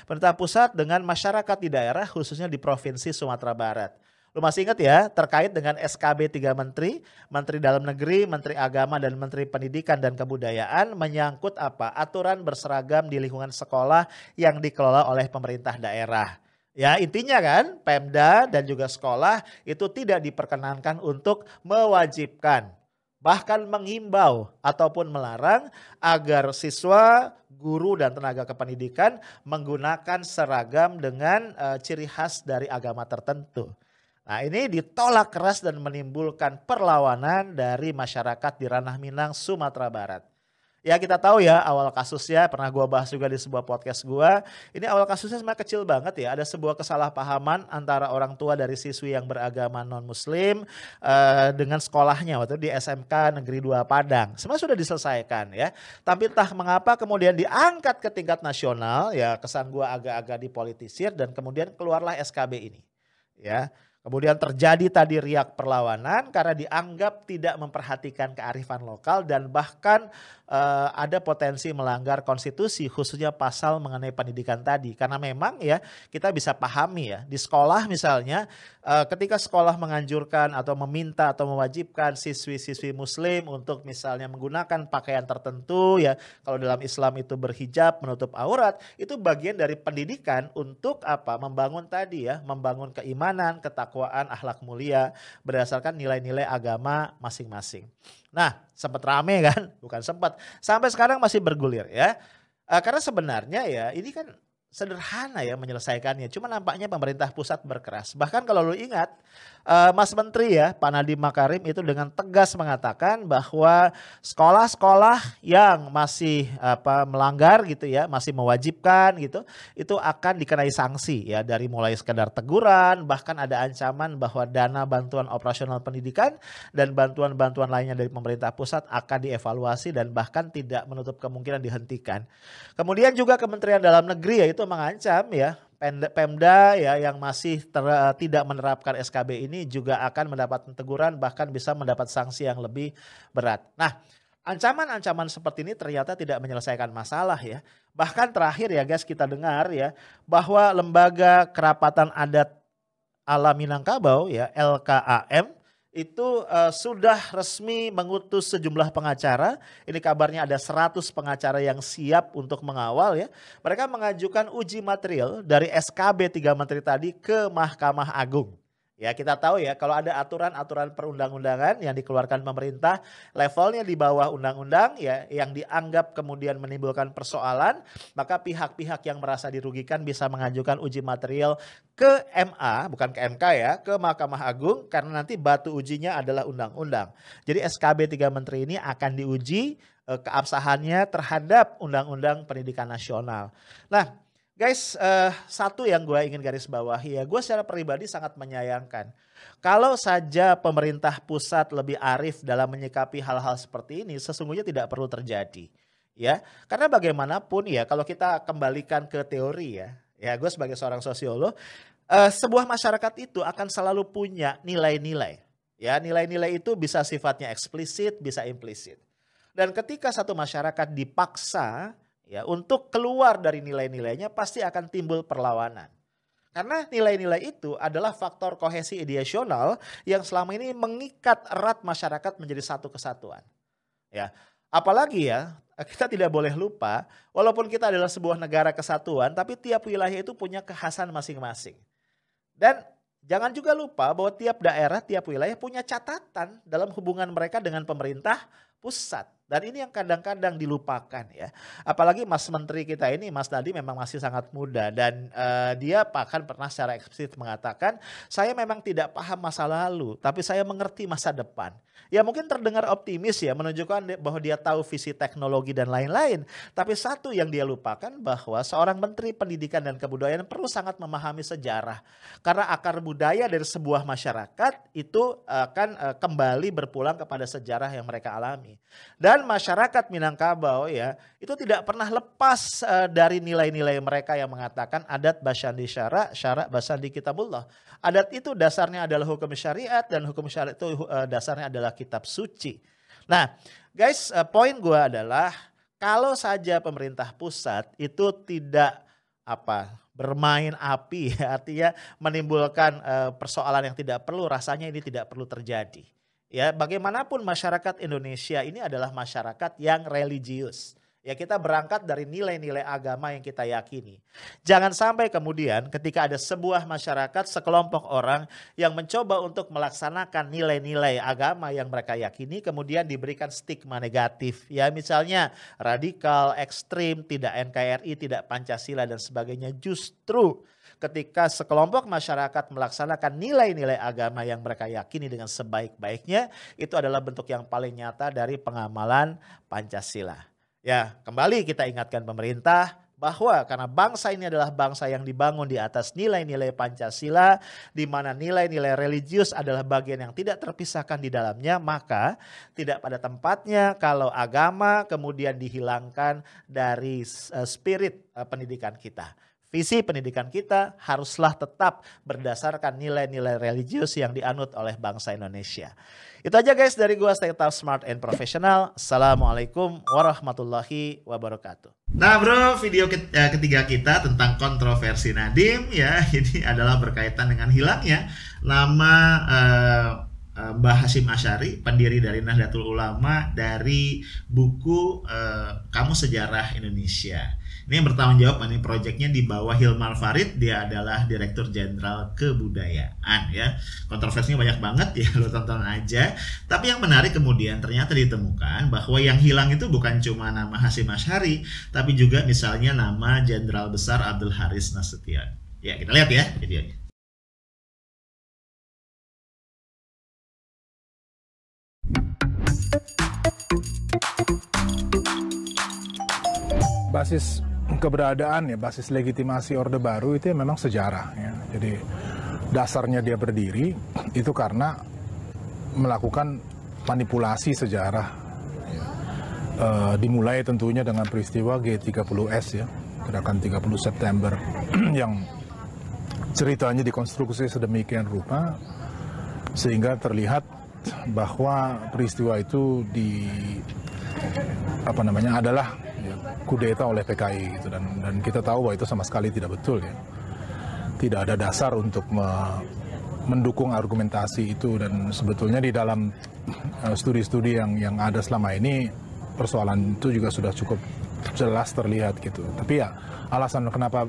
pemerintah pusat dengan masyarakat di daerah khususnya di Provinsi Sumatera Barat. Lu masih ingat ya terkait dengan SKB 3 Menteri, Menteri Dalam Negeri, Menteri Agama dan Menteri Pendidikan dan Kebudayaan menyangkut aturan berseragam di lingkungan sekolah yang dikelola oleh pemerintah daerah. Ya intinya kan Pemda dan juga sekolah itu tidak diperkenankan untuk mewajibkan bahkan menghimbau ataupun melarang agar siswa, guru dan tenaga kependidikan menggunakan seragam dengan ciri khas dari agama tertentu. Nah ini ditolak keras dan menimbulkan perlawanan dari masyarakat di Ranah Minang, Sumatera Barat. Ya kita tahu ya awal kasusnya pernah gue bahas juga di sebuah podcast gue. Ini awal kasusnya sebenarnya kecil banget ya. Ada sebuah kesalahpahaman antara orang tua dari siswi yang beragama non-muslim dengan sekolahnya waktu di SMK Negeri 2 Padang. Semua sudah diselesaikan ya. Tapi entah mengapa kemudian diangkat ke tingkat nasional ya kesan gue agak-agak dipolitisir dan kemudian keluarlah SKB ini. Ya. Kemudian terjadi tadi riak perlawanan karena dianggap tidak memperhatikan kearifan lokal dan bahkan ada potensi melanggar konstitusi khususnya pasal mengenai pendidikan tadi. Karena memang ya kita bisa pahami ya di sekolah misalnya ketika sekolah menganjurkan atau meminta atau mewajibkan siswi-siswi muslim untuk misalnya menggunakan pakaian tertentu ya kalau dalam Islam itu berhijab menutup aurat itu bagian dari pendidikan untuk membangun tadi ya membangun keimanan, ketakwaan, akhlak mulia berdasarkan nilai-nilai agama masing-masing. Nah sempat rame kan? Bukan sempat. Sampai sekarang masih bergulir ya. Karena sebenarnya ya ini kan sederhana ya menyelesaikannya. Cuma nampaknya pemerintah pusat berkeras. Bahkan kalau lu ingat, Mas Menteri ya, Pak Nadiem Makarim itu dengan tegas mengatakan bahwa sekolah-sekolah yang masih melanggar gitu ya, masih mewajibkan gitu, itu akan dikenai sanksi ya, dari mulai sekedar teguran, bahkan ada ancaman bahwa dana bantuan operasional pendidikan dan bantuan-bantuan lainnya dari pemerintah pusat akan dievaluasi dan bahkan tidak menutup kemungkinan dihentikan. Kemudian juga Kementerian Dalam Negeri yaitu mengancam ya, Pemda ya yang masih tidak menerapkan SKB ini juga akan mendapat teguran, bahkan bisa mendapat sanksi yang lebih berat. Nah, ancaman-ancaman seperti ini ternyata tidak menyelesaikan masalah ya. Bahkan terakhir ya guys, kita dengar ya bahwa Lembaga Kerapatan Adat Ala Minangkabau ya, LKAM itu sudah resmi mengutus sejumlah pengacara. Ini kabarnya ada 100 pengacara yang siap untuk mengawal ya. Mereka mengajukan uji material dari SKB 3 Menteri tadi ke Mahkamah Agung. Ya, kita tahu ya kalau ada aturan-aturan perundang-undangan yang dikeluarkan pemerintah levelnya di bawah undang-undang ya, yang dianggap kemudian menimbulkan persoalan, maka pihak-pihak yang merasa dirugikan bisa mengajukan uji material ke MA, bukan ke MK ya, ke Mahkamah Agung, karena nanti batu ujinya adalah undang-undang. Jadi SKB 3 Menteri ini akan diuji keabsahannya terhadap Undang-Undang Pendidikan Nasional. Nah, guys, satu yang gue ingin garis bawahi ya, gue secara pribadi sangat menyayangkan kalau saja pemerintah pusat lebih arif dalam menyikapi hal-hal seperti ini, sesungguhnya tidak perlu terjadi ya. Karena bagaimanapun ya, kalau kita kembalikan ke teori ya gue sebagai seorang sosiolog, sebuah masyarakat itu akan selalu punya nilai-nilai ya. Nilai-nilai itu bisa sifatnya eksplisit, bisa implisit. Dan ketika satu masyarakat dipaksa ya untuk keluar dari nilai-nilainya, pasti akan timbul perlawanan. Karena nilai-nilai itu adalah faktor kohesi ideasional yang selama ini mengikat erat masyarakat menjadi satu kesatuan. Ya, apalagi ya, kita tidak boleh lupa, walaupun kita adalah sebuah negara kesatuan, tapi tiap wilayah itu punya kekhasan masing-masing. Dan jangan juga lupa bahwa tiap daerah, tiap wilayah punya catatan dalam hubungan mereka dengan pemerintah pusat. Dan ini yang kadang-kadang dilupakan ya. Apalagi Mas Menteri kita ini, Mas Nadiem memang masih sangat muda. Dan dia bahkan pernah secara eksplisit mengatakan, saya memang tidak paham masa lalu, tapi saya mengerti masa depan. Ya mungkin terdengar optimis ya, menunjukkan bahwa dia tahu visi teknologi dan lain-lain. Tapi satu yang dia lupakan, bahwa seorang Menteri Pendidikan dan Kebudayaan perlu sangat memahami sejarah. Karena akar budaya dari sebuah masyarakat itu akan kembali berpulang kepada sejarah yang mereka alami. Dan masyarakat Minangkabau ya, itu tidak pernah lepas dari nilai-nilai mereka yang mengatakan adat basyandi syara, syara basyandi kitabullah. Adat itu dasarnya adalah hukum syariat, dan hukum syariat itu dasarnya adalah kitab suci. Nah guys, poin gue adalah kalau saja pemerintah pusat itu tidak bermain api ya, artinya menimbulkan persoalan yang tidak perlu, rasanya ini tidak perlu terjadi. Ya, bagaimanapun masyarakat Indonesia ini adalah masyarakat yang religius. Ya, kita berangkat dari nilai-nilai agama yang kita yakini. Jangan sampai kemudian ketika ada sebuah masyarakat, sekelompok orang yang mencoba untuk melaksanakan nilai-nilai agama yang mereka yakini, kemudian diberikan stigma negatif. Ya, misalnya radikal, ekstrim, tidak NKRI, tidak Pancasila dan sebagainya. Justru ketika sekelompok masyarakat melaksanakan nilai-nilai agama yang mereka yakini dengan sebaik-baiknya, itu adalah bentuk yang paling nyata dari pengamalan Pancasila. Ya, kembali kita ingatkan pemerintah bahwa karena bangsa ini adalah bangsa yang dibangun di atas nilai-nilai Pancasila, di mana nilai-nilai religius adalah bagian yang tidak terpisahkan di dalamnya, maka tidak pada tempatnya kalau agama kemudian dihilangkan dari spirit pendidikan kita. Visi pendidikan kita haruslah tetap berdasarkan nilai-nilai religius yang dianut oleh bangsa Indonesia. Itu aja guys dari gua, stay tough, smart, and professional. Assalamualaikum warahmatullahi wabarakatuh. Nah bro, video ketiga kita tentang kontroversi Nadiem ya, ini adalah berkaitan dengan hilangnya nama Mbah Hasyim Asy'ari, pendiri dari Nahdlatul Ulama, dari buku Kamus Sejarah Indonesia. Ini yang bertanggung jawab, ini proyeknya di bawah Hilmar Farid, dia adalah Direktur Jenderal Kebudayaan ya. Kontroversinya banyak banget ya, lo tonton aja. Tapi yang menarik kemudian ternyata ditemukan bahwa yang hilang itu bukan cuma nama Hasyim Asy'ari, tapi juga misalnya nama Jenderal Besar Abdul Haris Nasution. Ya, kita lihat ya videonya. Basis keberadaan ya, basis legitimasi Orde Baru itu ya memang sejarah ya. Jadi dasarnya dia berdiri itu karena melakukan manipulasi sejarah ya. Dimulai tentunya dengan peristiwa G30S ya, gerakan 30 September yang ceritanya dikonstruksi sedemikian rupa sehingga terlihat bahwa peristiwa itu adalah kudeta oleh PKI gitu, dan kita tahu bahwa itu sama sekali tidak betul ya. Tidak ada dasar untuk mendukung argumentasi itu, dan sebetulnya di dalam studi-studi yang ada selama ini persoalan itu juga sudah cukup jelas terlihat gitu. Tapi ya alasan kenapa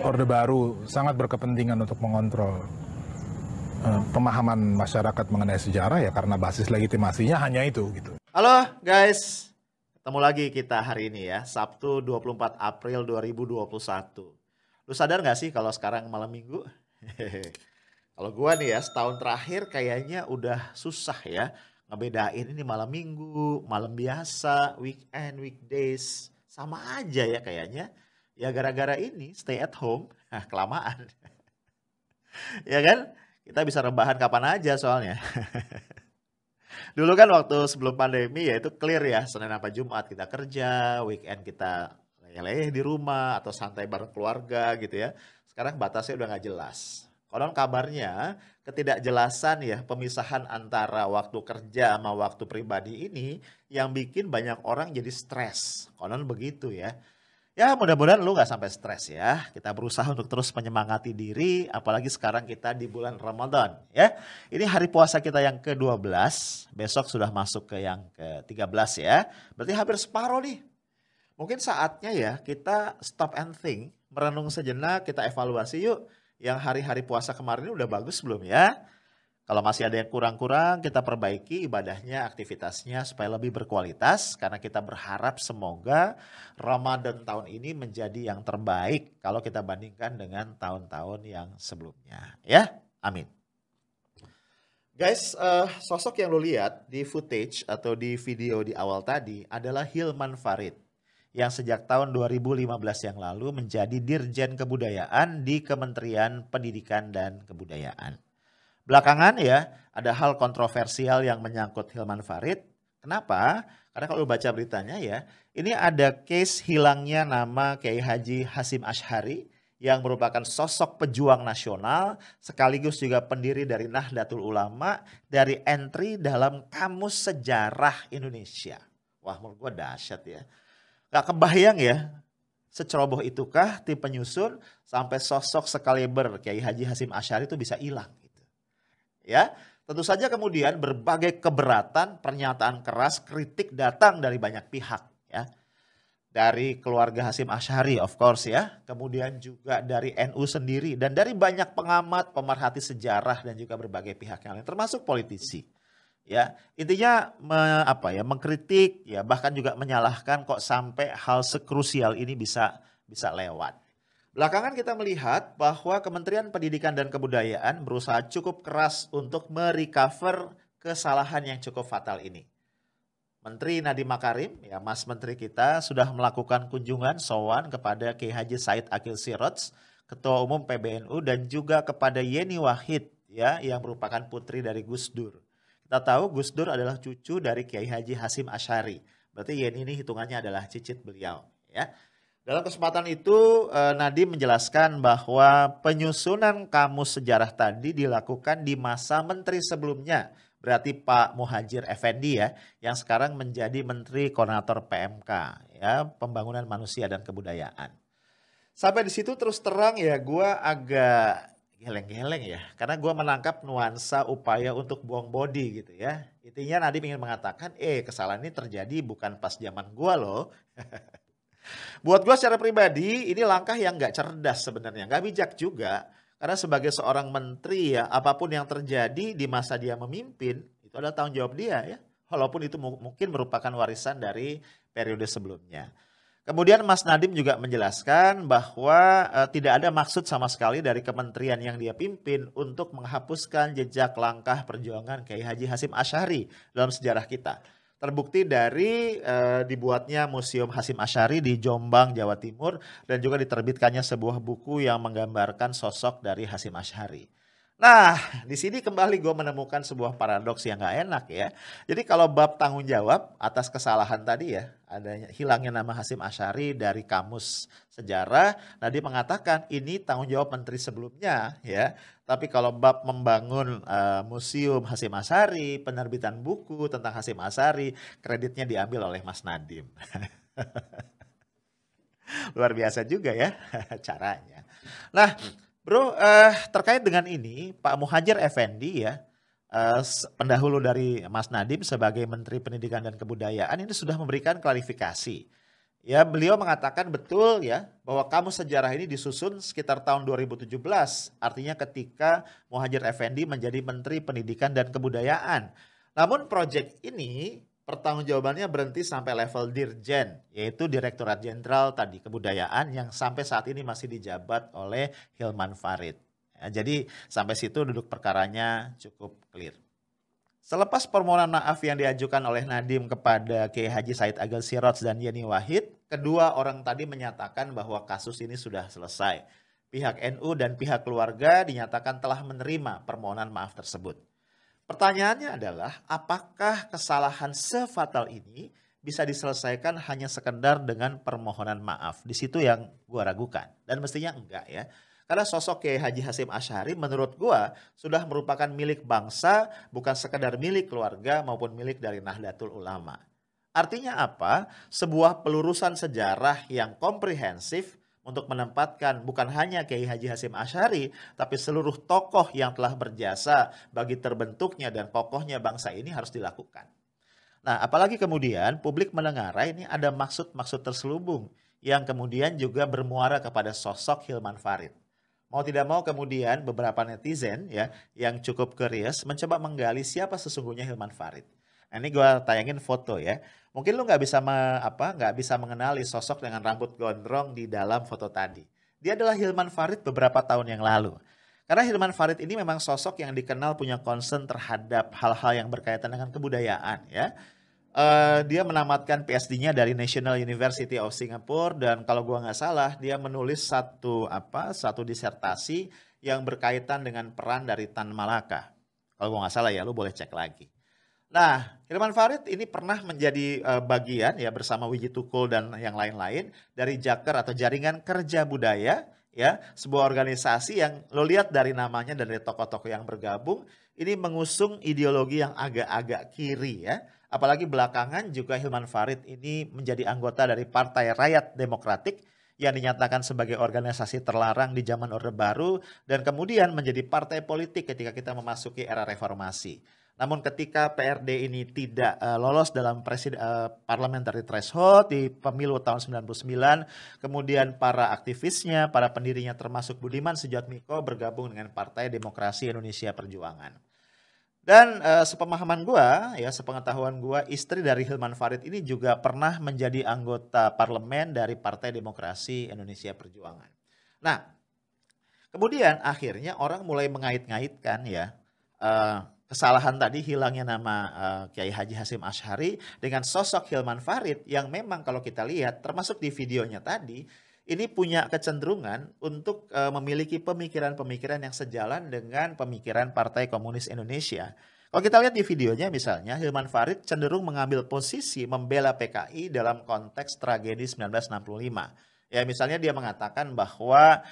Orde Baru sangat berkepentingan untuk mengontrol pemahaman masyarakat mengenai sejarah ya karena basis legitimasinya hanya itu gitu. Halo guys, ketemu lagi kita hari ini ya, Sabtu 24 April 2021. Lu sadar gak sih kalau sekarang malam minggu? Kalau gua nih ya, setahun terakhir kayaknya udah susah ya ngebedain ini malam minggu, malam biasa, weekend, weekdays. Sama aja ya kayaknya. Ya gara-gara ini stay at home, kelamaan. Ya kan? Kita bisa rebahan kapan aja soalnya. Dulu kan waktu sebelum pandemi ya itu clear ya, Senin sampai Jumat kita kerja, weekend kita leleh di rumah atau santai bareng keluarga gitu ya. Sekarang batasnya udah nggak jelas. Konon kabarnya ketidakjelasan ya pemisahan antara waktu kerja sama waktu pribadi ini yang bikin banyak orang jadi stres. Konon begitu ya. Ya mudah-mudahan lu gak sampai stres ya. Kita berusaha untuk terus menyemangati diri. Apalagi sekarang kita di bulan Ramadan ya. Ini hari puasa kita yang ke-12. Besok sudah masuk ke yang ke-13 ya. Berarti hampir separuh nih. Mungkin saatnya ya kita stop and think. Merenung sejenak, kita evaluasi yuk. Yang hari-hari puasa kemarin udah bagus belum ya? Kalau masih ada yang kurang-kurang, kita perbaiki ibadahnya, aktivitasnya supaya lebih berkualitas. Karena kita berharap semoga Ramadan tahun ini menjadi yang terbaik kalau kita bandingkan dengan tahun-tahun yang sebelumnya. Ya, amin. Guys, sosok yang lo lihat di footage atau di video di awal tadi adalah Hilman Farid. Yang sejak tahun 2015 yang lalu menjadi Dirjen Kebudayaan di Kementerian Pendidikan dan Kebudayaan. Belakangan ya ada hal kontroversial yang menyangkut Hilman Farid. Kenapa? Karena kalau baca beritanya ya, ini ada case hilangnya nama Kiai Haji Hasyim Asy'ari yang merupakan sosok pejuang nasional sekaligus juga pendiri dari Nahdlatul Ulama dari entry dalam Kamus Sejarah Indonesia. Wah, menurut gue dahsyat ya. Gak kebayang ya, seceroboh itukah tim penyusun sampai sosok sekaliber Kiai Haji Hasyim Asy'ari itu bisa hilang. Ya, tentu saja kemudian berbagai keberatan, pernyataan keras, kritik datang dari banyak pihak ya. Dari keluarga Hasyim Asy'ari of course ya, kemudian juga dari NU sendiri dan dari banyak pengamat, pemerhati sejarah dan juga berbagai pihak yang lain termasuk politisi. Ya, intinya mengkritik ya, bahkan juga menyalahkan kok sampai hal sekrusial ini bisa lewat. Belakangan kita melihat bahwa Kementerian Pendidikan dan Kebudayaan berusaha cukup keras untuk merecover kesalahan yang cukup fatal ini. Menteri Nadiem Makarim, ya Mas Menteri kita sudah melakukan kunjungan sowan kepada Kiai Haji Said Akil Siroj, Ketua Umum PBNU dan juga kepada Yeni Wahid ya yang merupakan putri dari Gus Dur. Kita tahu Gus Dur adalah cucu dari Kiai Haji Hasyim Asy'ari. Berarti Yeni ini hitungannya adalah cicit beliau ya. Dalam kesempatan itu Nadiem menjelaskan bahwa penyusunan kamus sejarah tadi dilakukan di masa menteri sebelumnya. Berarti Pak Muhadjir Effendi ya yang sekarang menjadi Menteri Koordinator PMK ya, Pembangunan Manusia dan Kebudayaan. Sampai di situ terus terang ya gue agak geleng-geleng ya, karena gue menangkap nuansa upaya untuk buang body gitu ya. Intinya Nadiem ingin mengatakan, kesalahan ini terjadi bukan pas zaman gue loh. Buat gue secara pribadi, ini langkah yang gak cerdas sebenarnya, gak bijak juga. Karena sebagai seorang menteri ya, apapun yang terjadi di masa dia memimpin, itu adalah tanggung jawab dia ya. Walaupun itu mungkin merupakan warisan dari periode sebelumnya. Kemudian Mas Nadiem juga menjelaskan bahwa tidak ada maksud sama sekali dari kementerian yang dia pimpin untuk menghapuskan jejak langkah perjuangan Kiai Haji Hasyim Asy'ari dalam sejarah kita. Terbukti dari dibuatnya Museum Hasyim Asy'ari di Jombang, Jawa Timur, dan juga diterbitkannya sebuah buku yang menggambarkan sosok dari Hasyim Asy'ari. Nah, di sini kembali gue menemukan sebuah paradoks yang gak enak ya. Jadi kalau bab tanggung jawab atas kesalahan tadi ya, adanya hilangnya nama Hasyim Asy'ari dari kamus sejarah, nah dia mengatakan ini tanggung jawab menteri sebelumnya ya. Tapi kalau bab membangun museum Hasyim Asy'ari, penerbitan buku tentang Hasyim Asy'ari, kreditnya diambil oleh Mas Nadiem. Luar biasa juga ya caranya. Nah, Bro, terkait dengan ini, Pak Muhadjir Effendi ya, pendahulu dari Mas Nadiem sebagai Menteri Pendidikan dan Kebudayaan ini sudah memberikan klarifikasi. Ya, beliau mengatakan betul ya bahwa kamus sejarah ini disusun sekitar tahun 2017, artinya ketika Muhadjir Effendi menjadi Menteri Pendidikan dan Kebudayaan. Namun proyek ini pertanggungjawabannya berhenti sampai level Dirjen, yaitu Direktorat Jenderal tadi Kebudayaan yang sampai saat ini masih dijabat oleh Hilman Farid. Ya, jadi sampai situ duduk perkaranya cukup clear. Selepas permohonan maaf yang diajukan oleh Nadiem kepada Kiai Haji Said Agil Siraj dan Yeni Wahid, kedua orang tadi menyatakan bahwa kasus ini sudah selesai. Pihak NU dan pihak keluarga dinyatakan telah menerima permohonan maaf tersebut. Pertanyaannya adalah apakah kesalahan sefatal ini bisa diselesaikan hanya sekedar dengan permohonan maaf? Di situ yang gua ragukan dan mestinya enggak ya. Karena sosok Kiai Haji Hasyim Asy'ari menurut gua sudah merupakan milik bangsa, bukan sekedar milik keluarga maupun milik dari Nahdlatul Ulama. Artinya apa? Sebuah pelurusan sejarah yang komprehensif untuk menempatkan bukan hanya Kiai Haji Hasyim Asy'ari, tapi seluruh tokoh yang telah berjasa bagi terbentuknya dan kokohnya bangsa ini harus dilakukan. Nah, apalagi kemudian publik menengarai ini ada maksud-maksud terselubung yang kemudian juga bermuara kepada sosok Hilman Farid. Mau tidak mau kemudian beberapa netizen ya yang cukup curious mencoba menggali siapa sesungguhnya Hilman Farid. Nah, ini gue tayangin foto ya. Mungkin lu nggak bisa mengenali sosok dengan rambut gondrong di dalam foto tadi. Dia adalah Hilman Farid beberapa tahun yang lalu. Karena Hilman Farid ini memang sosok yang dikenal punya concern terhadap hal-hal yang berkaitan dengan kebudayaan ya. Dia menamatkan PhD-nya dari National University of Singapore dan kalau gua nggak salah dia menulis satu disertasi yang berkaitan dengan peran dari Tan Malaka. Kalau gua nggak salah ya, lu boleh cek lagi. Nah, Hilman Farid ini pernah menjadi bagian ya bersama Wiji Tukul dan yang lain-lain dari Jaker atau Jaringan Kerja Budaya ya, sebuah organisasi yang lo lihat dari namanya dan dari tokoh-tokoh yang bergabung ini mengusung ideologi yang agak-agak kiri ya. Apalagi belakangan juga Hilman Farid ini menjadi anggota dari Partai Rakyat Demokratik yang dinyatakan sebagai organisasi terlarang di zaman Orde Baru dan kemudian menjadi partai politik ketika kita memasuki era reformasi. Namun ketika PRD ini tidak lolos dalam parliamentary threshold di pemilu tahun 99, kemudian para aktivisnya, para pendirinya termasuk Budiman Sujatmiko bergabung dengan Partai Demokrasi Indonesia Perjuangan. Dan sepemahaman gua, ya sepengetahuan gua, istri dari Hilman Farid ini juga pernah menjadi anggota parlemen dari Partai Demokrasi Indonesia Perjuangan. Nah, kemudian akhirnya orang mulai mengait-ngaitkan ya kesalahan tadi hilangnya nama Kiai Haji Hasyim Asy'ari dengan sosok Hilman Farid yang memang kalau kita lihat termasuk di videonya tadi ini punya kecenderungan untuk memiliki pemikiran-pemikiran yang sejalan dengan pemikiran Partai Komunis Indonesia. Kalau kita lihat di videonya misalnya Hilman Farid cenderung mengambil posisi membela PKI dalam konteks tragedi 1965. Ya misalnya dia mengatakan bahwa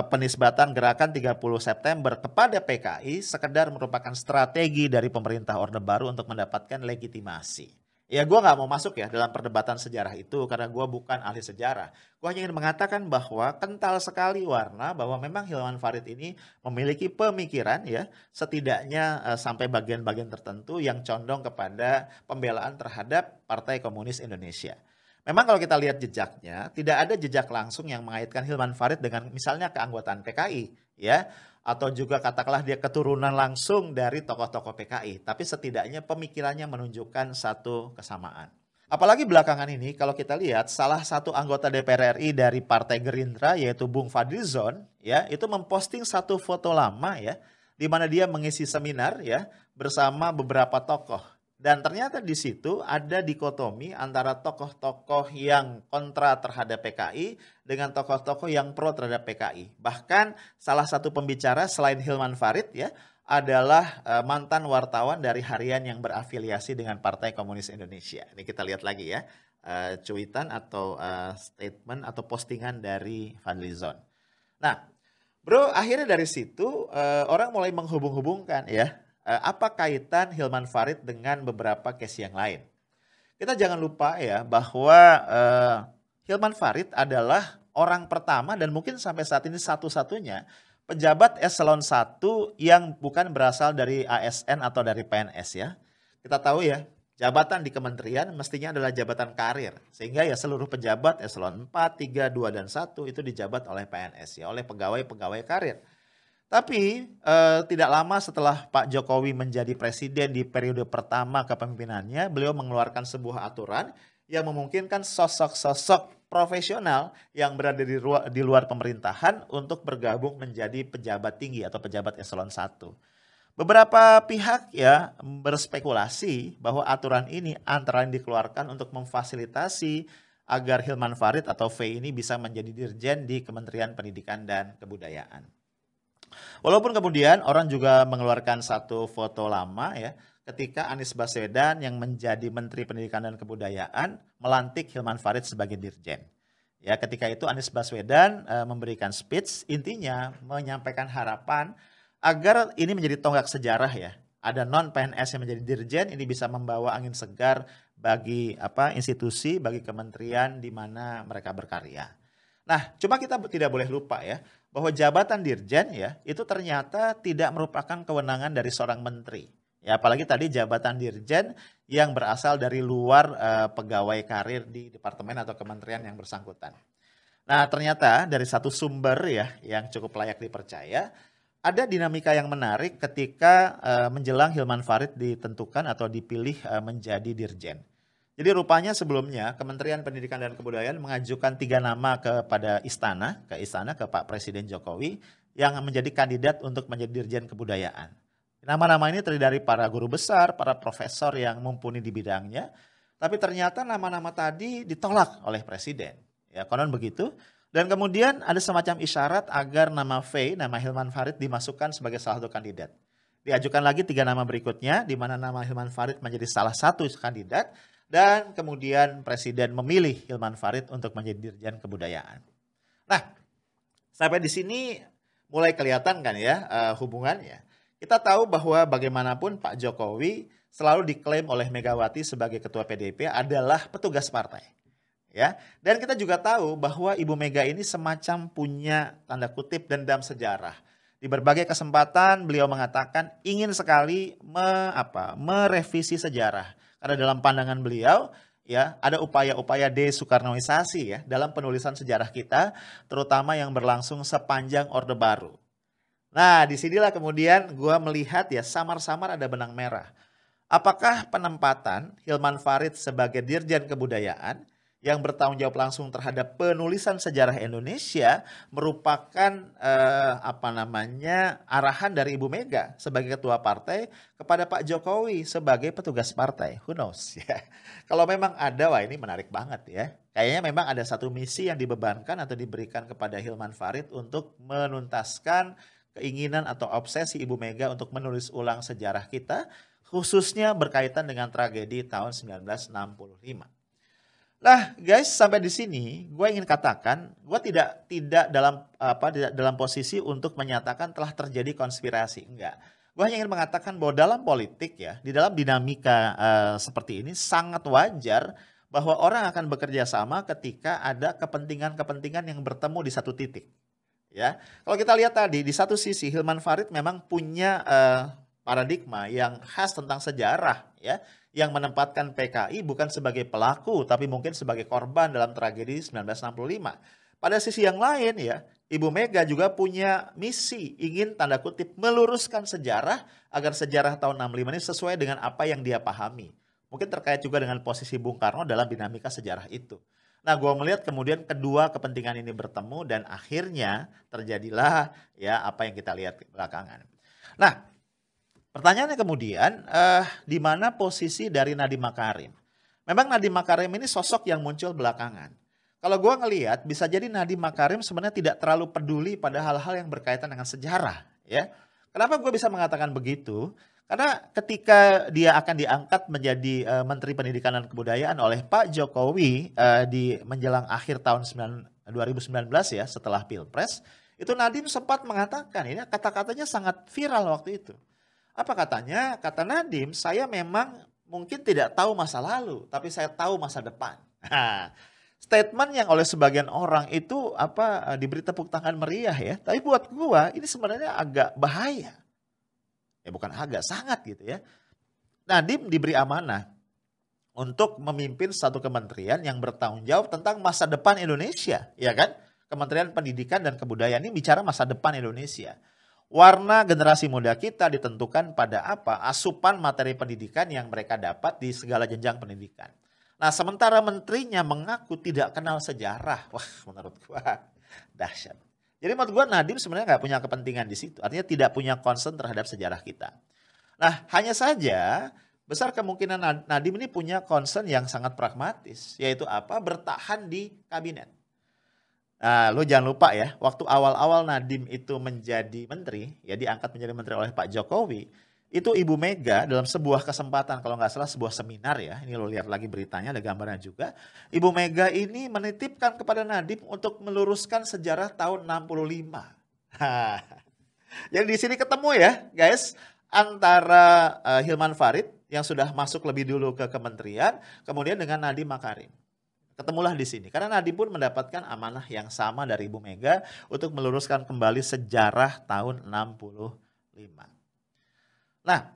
penisbatan gerakan 30 September kepada PKI sekedar merupakan strategi dari pemerintah Orde Baru untuk mendapatkan legitimasi. Ya gue nggak mau masuk ya dalam perdebatan sejarah itu karena gue bukan ahli sejarah. Gue hanya ingin mengatakan bahwa kental sekali warna bahwa memang Hilman Farid ini memiliki pemikiran ya setidaknya sampai bagian-bagian tertentu yang condong kepada pembelaan terhadap Partai Komunis Indonesia. Memang kalau kita lihat jejaknya, tidak ada jejak langsung yang mengaitkan Hilman Farid dengan misalnya keanggotaan PKI, ya, atau juga katakanlah dia keturunan langsung dari tokoh-tokoh PKI, tapi setidaknya pemikirannya menunjukkan satu kesamaan. Apalagi belakangan ini kalau kita lihat salah satu anggota DPR RI dari Partai Gerindra yaitu Bung Fadlizon, ya, itu memposting satu foto lama ya, di mana dia mengisi seminar ya bersama beberapa tokoh. Dan ternyata di situ ada dikotomi antara tokoh-tokoh yang kontra terhadap PKI dengan tokoh-tokoh yang pro terhadap PKI. Bahkan salah satu pembicara selain Hilman Farid ya adalah mantan wartawan dari harian yang berafiliasi dengan Partai Komunis Indonesia. Ini kita lihat lagi ya, cuitan atau statement atau postingan dari Fadlizon. Nah, bro, akhirnya dari situ orang mulai menghubung-hubungkan ya. Apa kaitan Hilman Farid dengan beberapa case yang lain? Kita jangan lupa ya bahwa Hilman Farid adalah orang pertama dan mungkin sampai saat ini satu-satunya pejabat eselon 1 yang bukan berasal dari ASN atau dari PNS ya. Kita tahu ya, jabatan di kementerian mestinya adalah jabatan karir. Sehingga ya seluruh pejabat eselon 4, 3, 2, dan 1 itu dijabat oleh PNS ya, oleh pegawai-pegawai karir. Tapi tidak lama setelah Pak Jokowi menjadi presiden di periode pertama kepemimpinannya, beliau mengeluarkan sebuah aturan yang memungkinkan sosok-sosok profesional yang berada di luar pemerintahan untuk bergabung menjadi pejabat tinggi atau pejabat eselon 1. Beberapa pihak ya berspekulasi bahwa aturan ini antara lain dikeluarkan untuk memfasilitasi agar Hilman Farid atau V ini bisa menjadi dirjen di Kementerian Pendidikan dan Kebudayaan. Walaupun kemudian orang juga mengeluarkan satu foto lama ya ketika Anies Baswedan yang menjadi Menteri Pendidikan dan Kebudayaan melantik Hilman Farid sebagai dirjen. Ya, ketika itu Anies Baswedan memberikan speech intinya menyampaikan harapan agar ini menjadi tonggak sejarah ya. Ada non PNS yang menjadi dirjen, ini bisa membawa angin segar bagi institusi, bagi kementerian di mana mereka berkarya. Nah, cuma kita tidak boleh lupa ya bahwa jabatan dirjen ya itu ternyata tidak merupakan kewenangan dari seorang menteri. Ya, apalagi tadi jabatan dirjen yang berasal dari luar pegawai karir di departemen atau kementerian yang bersangkutan. Nah, ternyata dari satu sumber ya yang cukup layak dipercaya, ada dinamika yang menarik ketika menjelang Hilman Farid ditentukan atau dipilih menjadi dirjen. Jadi rupanya sebelumnya Kementerian Pendidikan dan Kebudayaan mengajukan 3 nama kepada istana ke Pak Presiden Jokowi yang menjadi kandidat untuk menjadi Dirjen Kebudayaan. Nama-nama ini terdiri dari para guru besar, para profesor yang mumpuni di bidangnya, tapi ternyata nama-nama tadi ditolak oleh Presiden. Ya, konon begitu. Dan kemudian ada semacam isyarat agar nama V, nama Hilman Farid dimasukkan sebagai salah satu kandidat. Diajukan lagi 3 nama berikutnya, di mana nama Hilman Farid menjadi salah satu kandidat. Dan kemudian Presiden memilih Hilman Farid untuk menjadi Dirjen Kebudayaan. Nah, sampai di sini mulai kelihatan kan ya hubungannya. Kita tahu bahwa bagaimanapun Pak Jokowi selalu diklaim oleh Megawati sebagai Ketua PDIP adalah petugas partai. Ya, dan kita juga tahu bahwa Ibu Mega ini semacam punya tanda kutip dendam sejarah. Di berbagai kesempatan beliau mengatakan ingin sekali merevisi sejarah. Karena dalam pandangan beliau ya ada upaya-upaya desoekarnoisasi ya dalam penulisan sejarah kita, terutama yang berlangsung sepanjang Orde Baru. Nah, disinilah kemudian gua melihat ya samar-samar ada benang merah. Apakah penempatan Hilman Farid sebagai Dirjen Kebudayaan yang bertanggung jawab langsung terhadap penulisan sejarah Indonesia merupakan arahan dari Ibu Mega sebagai ketua partai kepada Pak Jokowi sebagai petugas partai? Who knows ya. Kalau memang ada, wah ini menarik banget ya. Kayaknya memang ada satu misi yang dibebankan atau diberikan kepada Hilman Farid untuk menuntaskan keinginan atau obsesi Ibu Mega untuk menulis ulang sejarah kita, khususnya berkaitan dengan tragedi tahun 1965. Nah, guys, sampai di sini gue ingin katakan, gue tidak dalam posisi untuk menyatakan telah terjadi konspirasi, enggak. Gue hanya ingin mengatakan bahwa dalam politik ya, di dalam dinamika seperti ini sangat wajar bahwa orang akan bekerja sama ketika ada kepentingan-kepentingan yang bertemu di satu titik. Ya, kalau kita lihat tadi di satu sisi Hilman Farid memang punya paradigma yang khas tentang sejarah ya, yang menempatkan PKI bukan sebagai pelaku tapi mungkin sebagai korban dalam tragedi 1965. Pada sisi yang lain ya, Ibu Mega juga punya misi ingin tanda kutip meluruskan sejarah agar sejarah tahun 65 ini sesuai dengan apa yang dia pahami. Mungkin terkait juga dengan posisi Bung Karno dalam dinamika sejarah itu. Nah, gue melihat kemudian kedua kepentingan ini bertemu dan akhirnya terjadilah ya apa yang kita lihat belakangan. Nah, pertanyaannya kemudian di mana posisi dari Nadiem Makarim? Memang Nadiem Makarim ini sosok yang muncul belakangan. Kalau gue ngelihat bisa jadi Nadiem Makarim sebenarnya tidak terlalu peduli pada hal-hal yang berkaitan dengan sejarah. Ya, kenapa gue bisa mengatakan begitu? Karena ketika dia akan diangkat menjadi Menteri Pendidikan dan Kebudayaan oleh Pak Jokowi di menjelang akhir tahun 2019 ya setelah Pilpres, itu Nadiem sempat mengatakan, ini kata-katanya sangat viral waktu itu. Apa katanya? Kata Nadiem, saya memang mungkin tidak tahu masa lalu, tapi saya tahu masa depan. Statement yang oleh sebagian orang itu diberi tepuk tangan meriah ya, tapi buat gua ini sebenarnya agak bahaya. Ya bukan agak, sangat gitu ya. Nadiem diberi amanah untuk memimpin satu kementerian yang bertanggung jawab tentang masa depan Indonesia, ya kan? Kementerian Pendidikan dan Kebudayaan ini bicara masa depan Indonesia. Warna generasi muda kita ditentukan pada apa? Asupan materi pendidikan yang mereka dapat di segala jenjang pendidikan. Nah, sementara menterinya mengaku tidak kenal sejarah. Wah, menurut gua dahsyat. Jadi menurut gua Nadiem sebenarnya nggak punya kepentingan di situ. Artinya tidak punya concern terhadap sejarah kita. Nah, hanya saja besar kemungkinan Nadiem ini punya concern yang sangat pragmatis. Yaitu apa? Bertahan di kabinet. Nah, lu jangan lupa ya, waktu awal-awal Nadiem itu menjadi menteri, ya diangkat menjadi menteri oleh Pak Jokowi, itu Ibu Mega dalam sebuah kesempatan, kalau nggak salah sebuah seminar ya, ini lo lihat lagi beritanya, ada gambarnya juga. Ibu Mega ini menitipkan kepada Nadiem untuk meluruskan sejarah tahun 65. Jadi di sini ketemu ya guys, antara Hilman Farid yang sudah masuk lebih dulu ke kementerian, kemudian dengan Nadiem Makarim. Ketemulah di sini, karena Nadiem pun mendapatkan amanah yang sama dari Ibu Mega untuk meluruskan kembali sejarah tahun 65. Nah,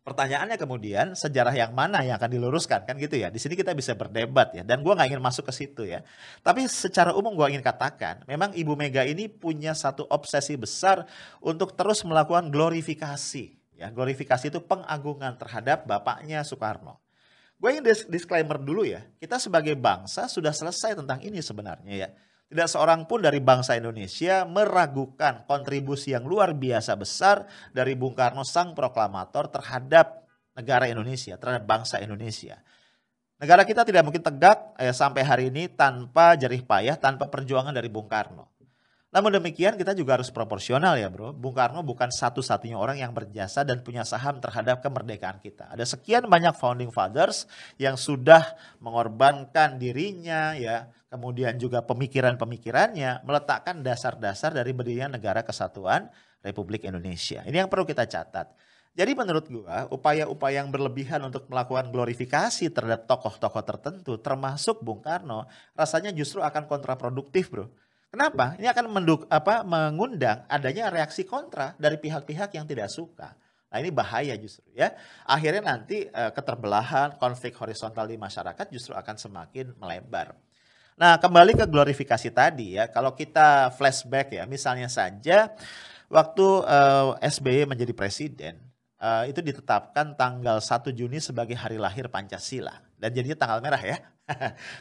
pertanyaannya kemudian sejarah yang mana yang akan diluruskan kan gitu ya. Di sini kita bisa berdebat ya, dan gue nggak ingin masuk ke situ ya. Tapi secara umum gue ingin katakan, memang Ibu Mega ini punya satu obsesi besar untuk terus melakukan glorifikasi. Ya, glorifikasi itu pengagungan terhadap bapaknya Soekarno. Gue ingin disclaimer dulu ya, kita sebagai bangsa sudah selesai tentang ini sebenarnya ya. Tidak seorang pun dari bangsa Indonesia meragukan kontribusi yang luar biasa besar dari Bung Karno sang proklamator terhadap negara Indonesia, terhadap bangsa Indonesia. Negara kita tidak mungkin tegak sampai hari ini tanpa jerih payah, tanpa perjuangan dari Bung Karno. Namun demikian kita juga harus proporsional ya bro. Bung Karno bukan satu-satunya orang yang berjasa dan punya saham terhadap kemerdekaan kita. Ada sekian banyak founding fathers yang sudah mengorbankan dirinya ya. Kemudian juga pemikiran-pemikirannya meletakkan dasar-dasar dari berdirinya negara kesatuan Republik Indonesia. Ini yang perlu kita catat. Jadi menurut gua upaya-upaya yang berlebihan untuk melakukan glorifikasi terhadap tokoh-tokoh tertentu termasuk Bung Karno rasanya justru akan kontraproduktif bro. Kenapa? Ini akan mengundang adanya reaksi kontra dari pihak-pihak yang tidak suka. Nah ini bahaya justru ya. Akhirnya nanti keterbelahan, konflik horizontal di masyarakat justru akan semakin melebar. Nah kembali ke glorifikasi tadi ya. Kalau kita flashback ya, misalnya saja waktu SBY menjadi presiden, itu ditetapkan tanggal 1 Juni sebagai hari lahir Pancasila. Dan jadinya tanggal merah ya.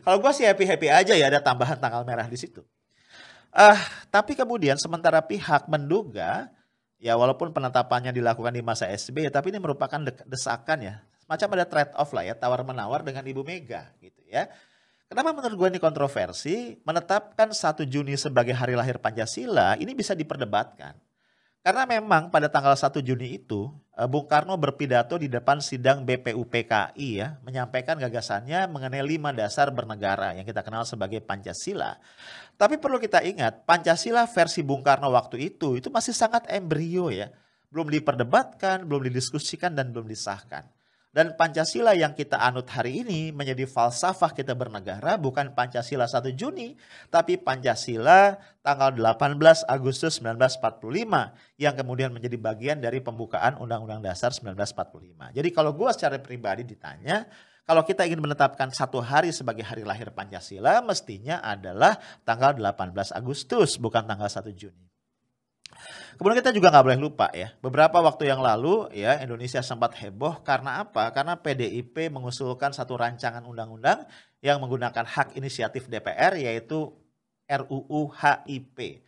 Kalau gue sih happy-happy aja ya ada tambahan tanggal merah di situ. Tapi kemudian sementara pihak menduga, ya walaupun penetapannya dilakukan di masa SBY, tapi ini merupakan desakan ya. Macam ada trade off lah ya, tawar-menawar dengan Ibu Mega gitu ya. Kenapa menurut gue ini kontroversi? Menetapkan 1 Juni sebagai hari lahir Pancasila ini bisa diperdebatkan. Karena memang pada tanggal 1 Juni itu Bung Karno berpidato di depan sidang BPUPKI ya, menyampaikan gagasannya mengenai 5 dasar bernegara yang kita kenal sebagai Pancasila. Tapi perlu kita ingat, Pancasila versi Bung Karno waktu itu masih sangat embrio ya. belum diperdebatkan, belum didiskusikan, dan belum disahkan. Dan Pancasila yang kita anut hari ini menjadi falsafah kita bernegara bukan Pancasila 1 Juni, tapi Pancasila tanggal 18 Agustus 1945 yang kemudian menjadi bagian dari pembukaan Undang-Undang Dasar 1945. Jadi kalau gue secara pribadi ditanya, kalau kita ingin menetapkan satu hari sebagai hari lahir Pancasila, mestinya adalah tanggal 18 Agustus, bukan tanggal 1 Juni. Kemudian kita juga nggak boleh lupa ya, beberapa waktu yang lalu ya Indonesia sempat heboh karena apa? Karena PDIP mengusulkan satu rancangan undang-undang yang menggunakan hak inisiatif DPR yaitu RUU HIP,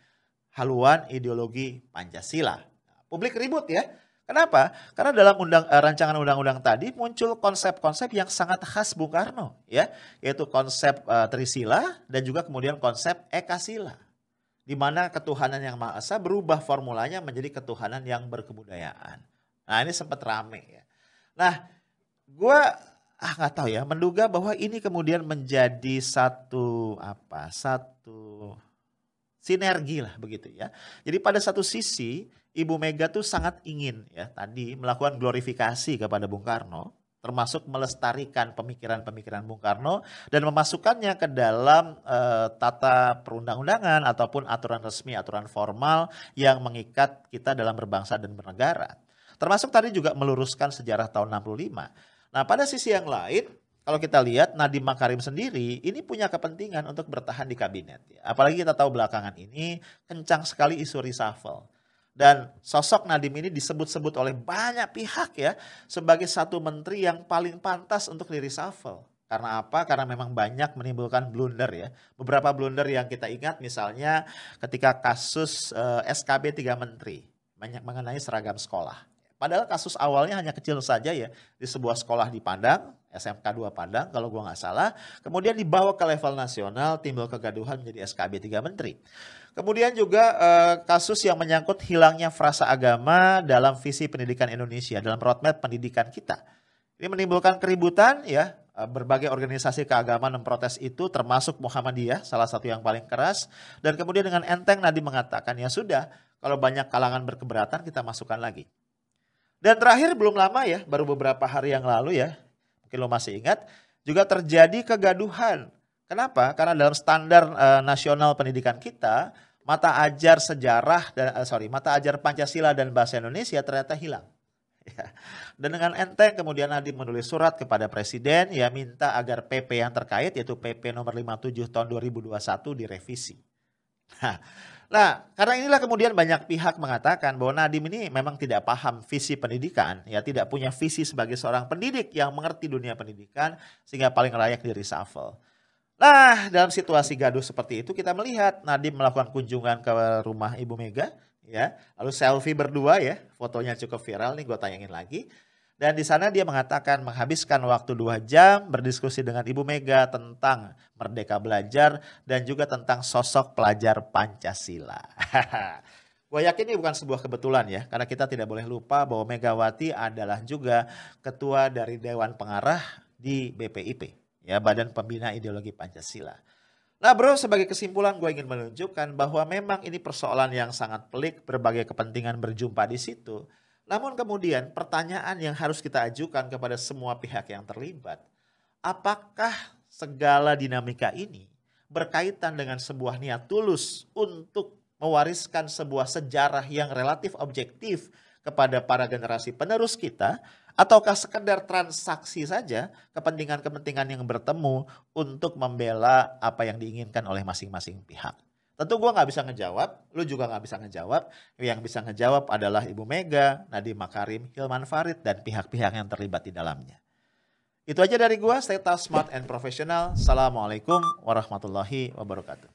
Haluan Ideologi Pancasila. Publik ribut ya. Kenapa? Karena dalam rancangan undang-undang tadi muncul konsep-konsep yang sangat khas Bung Karno ya, yaitu konsep Trisila dan juga kemudian konsep Ekasila, di mana ketuhanan yang Maha Esa berubah formulanya menjadi ketuhanan yang berkebudayaan. Nah ini sempat rame ya. Nah gue nggak tahu ya, menduga bahwa ini kemudian menjadi satu sinergi lah begitu ya. Jadi pada satu sisi Ibu Mega tuh sangat ingin ya tadi melakukan glorifikasi kepada Bung Karno, termasuk melestarikan pemikiran-pemikiran Bung Karno dan memasukkannya ke dalam tata perundang-undangan ataupun aturan resmi, aturan formal yang mengikat kita dalam berbangsa dan bernegara. Termasuk tadi juga meluruskan sejarah tahun 65. Nah pada sisi yang lain, kalau kita lihat Nadiem Makarim sendiri ini punya kepentingan untuk bertahan di kabinet. Apalagi kita tahu belakangan ini kencang sekali isu reshuffle. Dan sosok Nadiem ini disebut-sebut oleh banyak pihak ya sebagai satu menteri yang paling pantas untuk di reshuffle. Karena apa? Karena memang banyak menimbulkan blunder ya. Beberapa blunder yang kita ingat misalnya ketika kasus SKB 3 menteri banyak mengenai seragam sekolah. Padahal kasus awalnya hanya kecil saja ya di sebuah sekolah di Padang, SMK 2 Padang kalau gua nggak salah. Kemudian dibawa ke level nasional, timbul kegaduhan menjadi SKB 3 menteri. Kemudian juga kasus yang menyangkut hilangnya frasa agama dalam visi pendidikan Indonesia, dalam roadmap pendidikan kita. Ini menimbulkan keributan ya, berbagai organisasi keagamaan memprotes itu termasuk Muhammadiyah, salah satu yang paling keras. Dan kemudian dengan enteng Nadiem mengatakan ya sudah, kalau banyak kalangan berkeberatan kita masukkan lagi. Dan terakhir belum lama ya, baru beberapa hari yang lalu ya, mungkin lo masih ingat, juga terjadi kegaduhan. Kenapa? Karena dalam standar nasional pendidikan kita, mata ajar Pancasila dan bahasa Indonesia ternyata hilang. Ya. Dan dengan enteng kemudian Nadiem menulis surat kepada Presiden ya minta agar PP yang terkait yaitu PP nomor 57 tahun 2021 direvisi. Nah, karena inilah kemudian banyak pihak mengatakan bahwa Nadiem ini memang tidak paham visi pendidikan, ya tidak punya visi sebagai seorang pendidik yang mengerti dunia pendidikan sehingga paling layak di reshuffle. Nah, dalam situasi gaduh seperti itu kita melihat Nadiem melakukan kunjungan ke rumah Ibu Mega, ya, lalu selfie berdua ya, fotonya cukup viral nih, gue tayangin lagi. Dan di sana dia mengatakan menghabiskan waktu 2 jam berdiskusi dengan Ibu Mega tentang Merdeka Belajar dan juga tentang sosok pelajar Pancasila. Gue yakin ini bukan sebuah kebetulan ya, karena kita tidak boleh lupa bahwa Megawati adalah juga ketua dari Dewan Pengarah di BPIP. Ya, Badan Pembina Ideologi Pancasila. Nah bro, sebagai kesimpulan gue ingin menunjukkan bahwa memang ini persoalan yang sangat pelik, berbagai kepentingan berjumpa di situ. Namun kemudian pertanyaan yang harus kita ajukan kepada semua pihak yang terlibat, apakah segala dinamika ini berkaitan dengan sebuah niat tulus untuk mewariskan sebuah sejarah yang relatif objektif kepada para generasi penerus kita, ataukah sekedar transaksi saja kepentingan-kepentingan yang bertemu untuk membela apa yang diinginkan oleh masing-masing pihak. Tentu gue nggak bisa ngejawab, lu juga nggak bisa ngejawab. Yang bisa ngejawab adalah Ibu Mega, Nadiem Makarim, Hilman Farid, dan pihak-pihak yang terlibat di dalamnya. Itu aja dari gue, stay tough, smart, and professional. Assalamualaikum warahmatullahi wabarakatuh.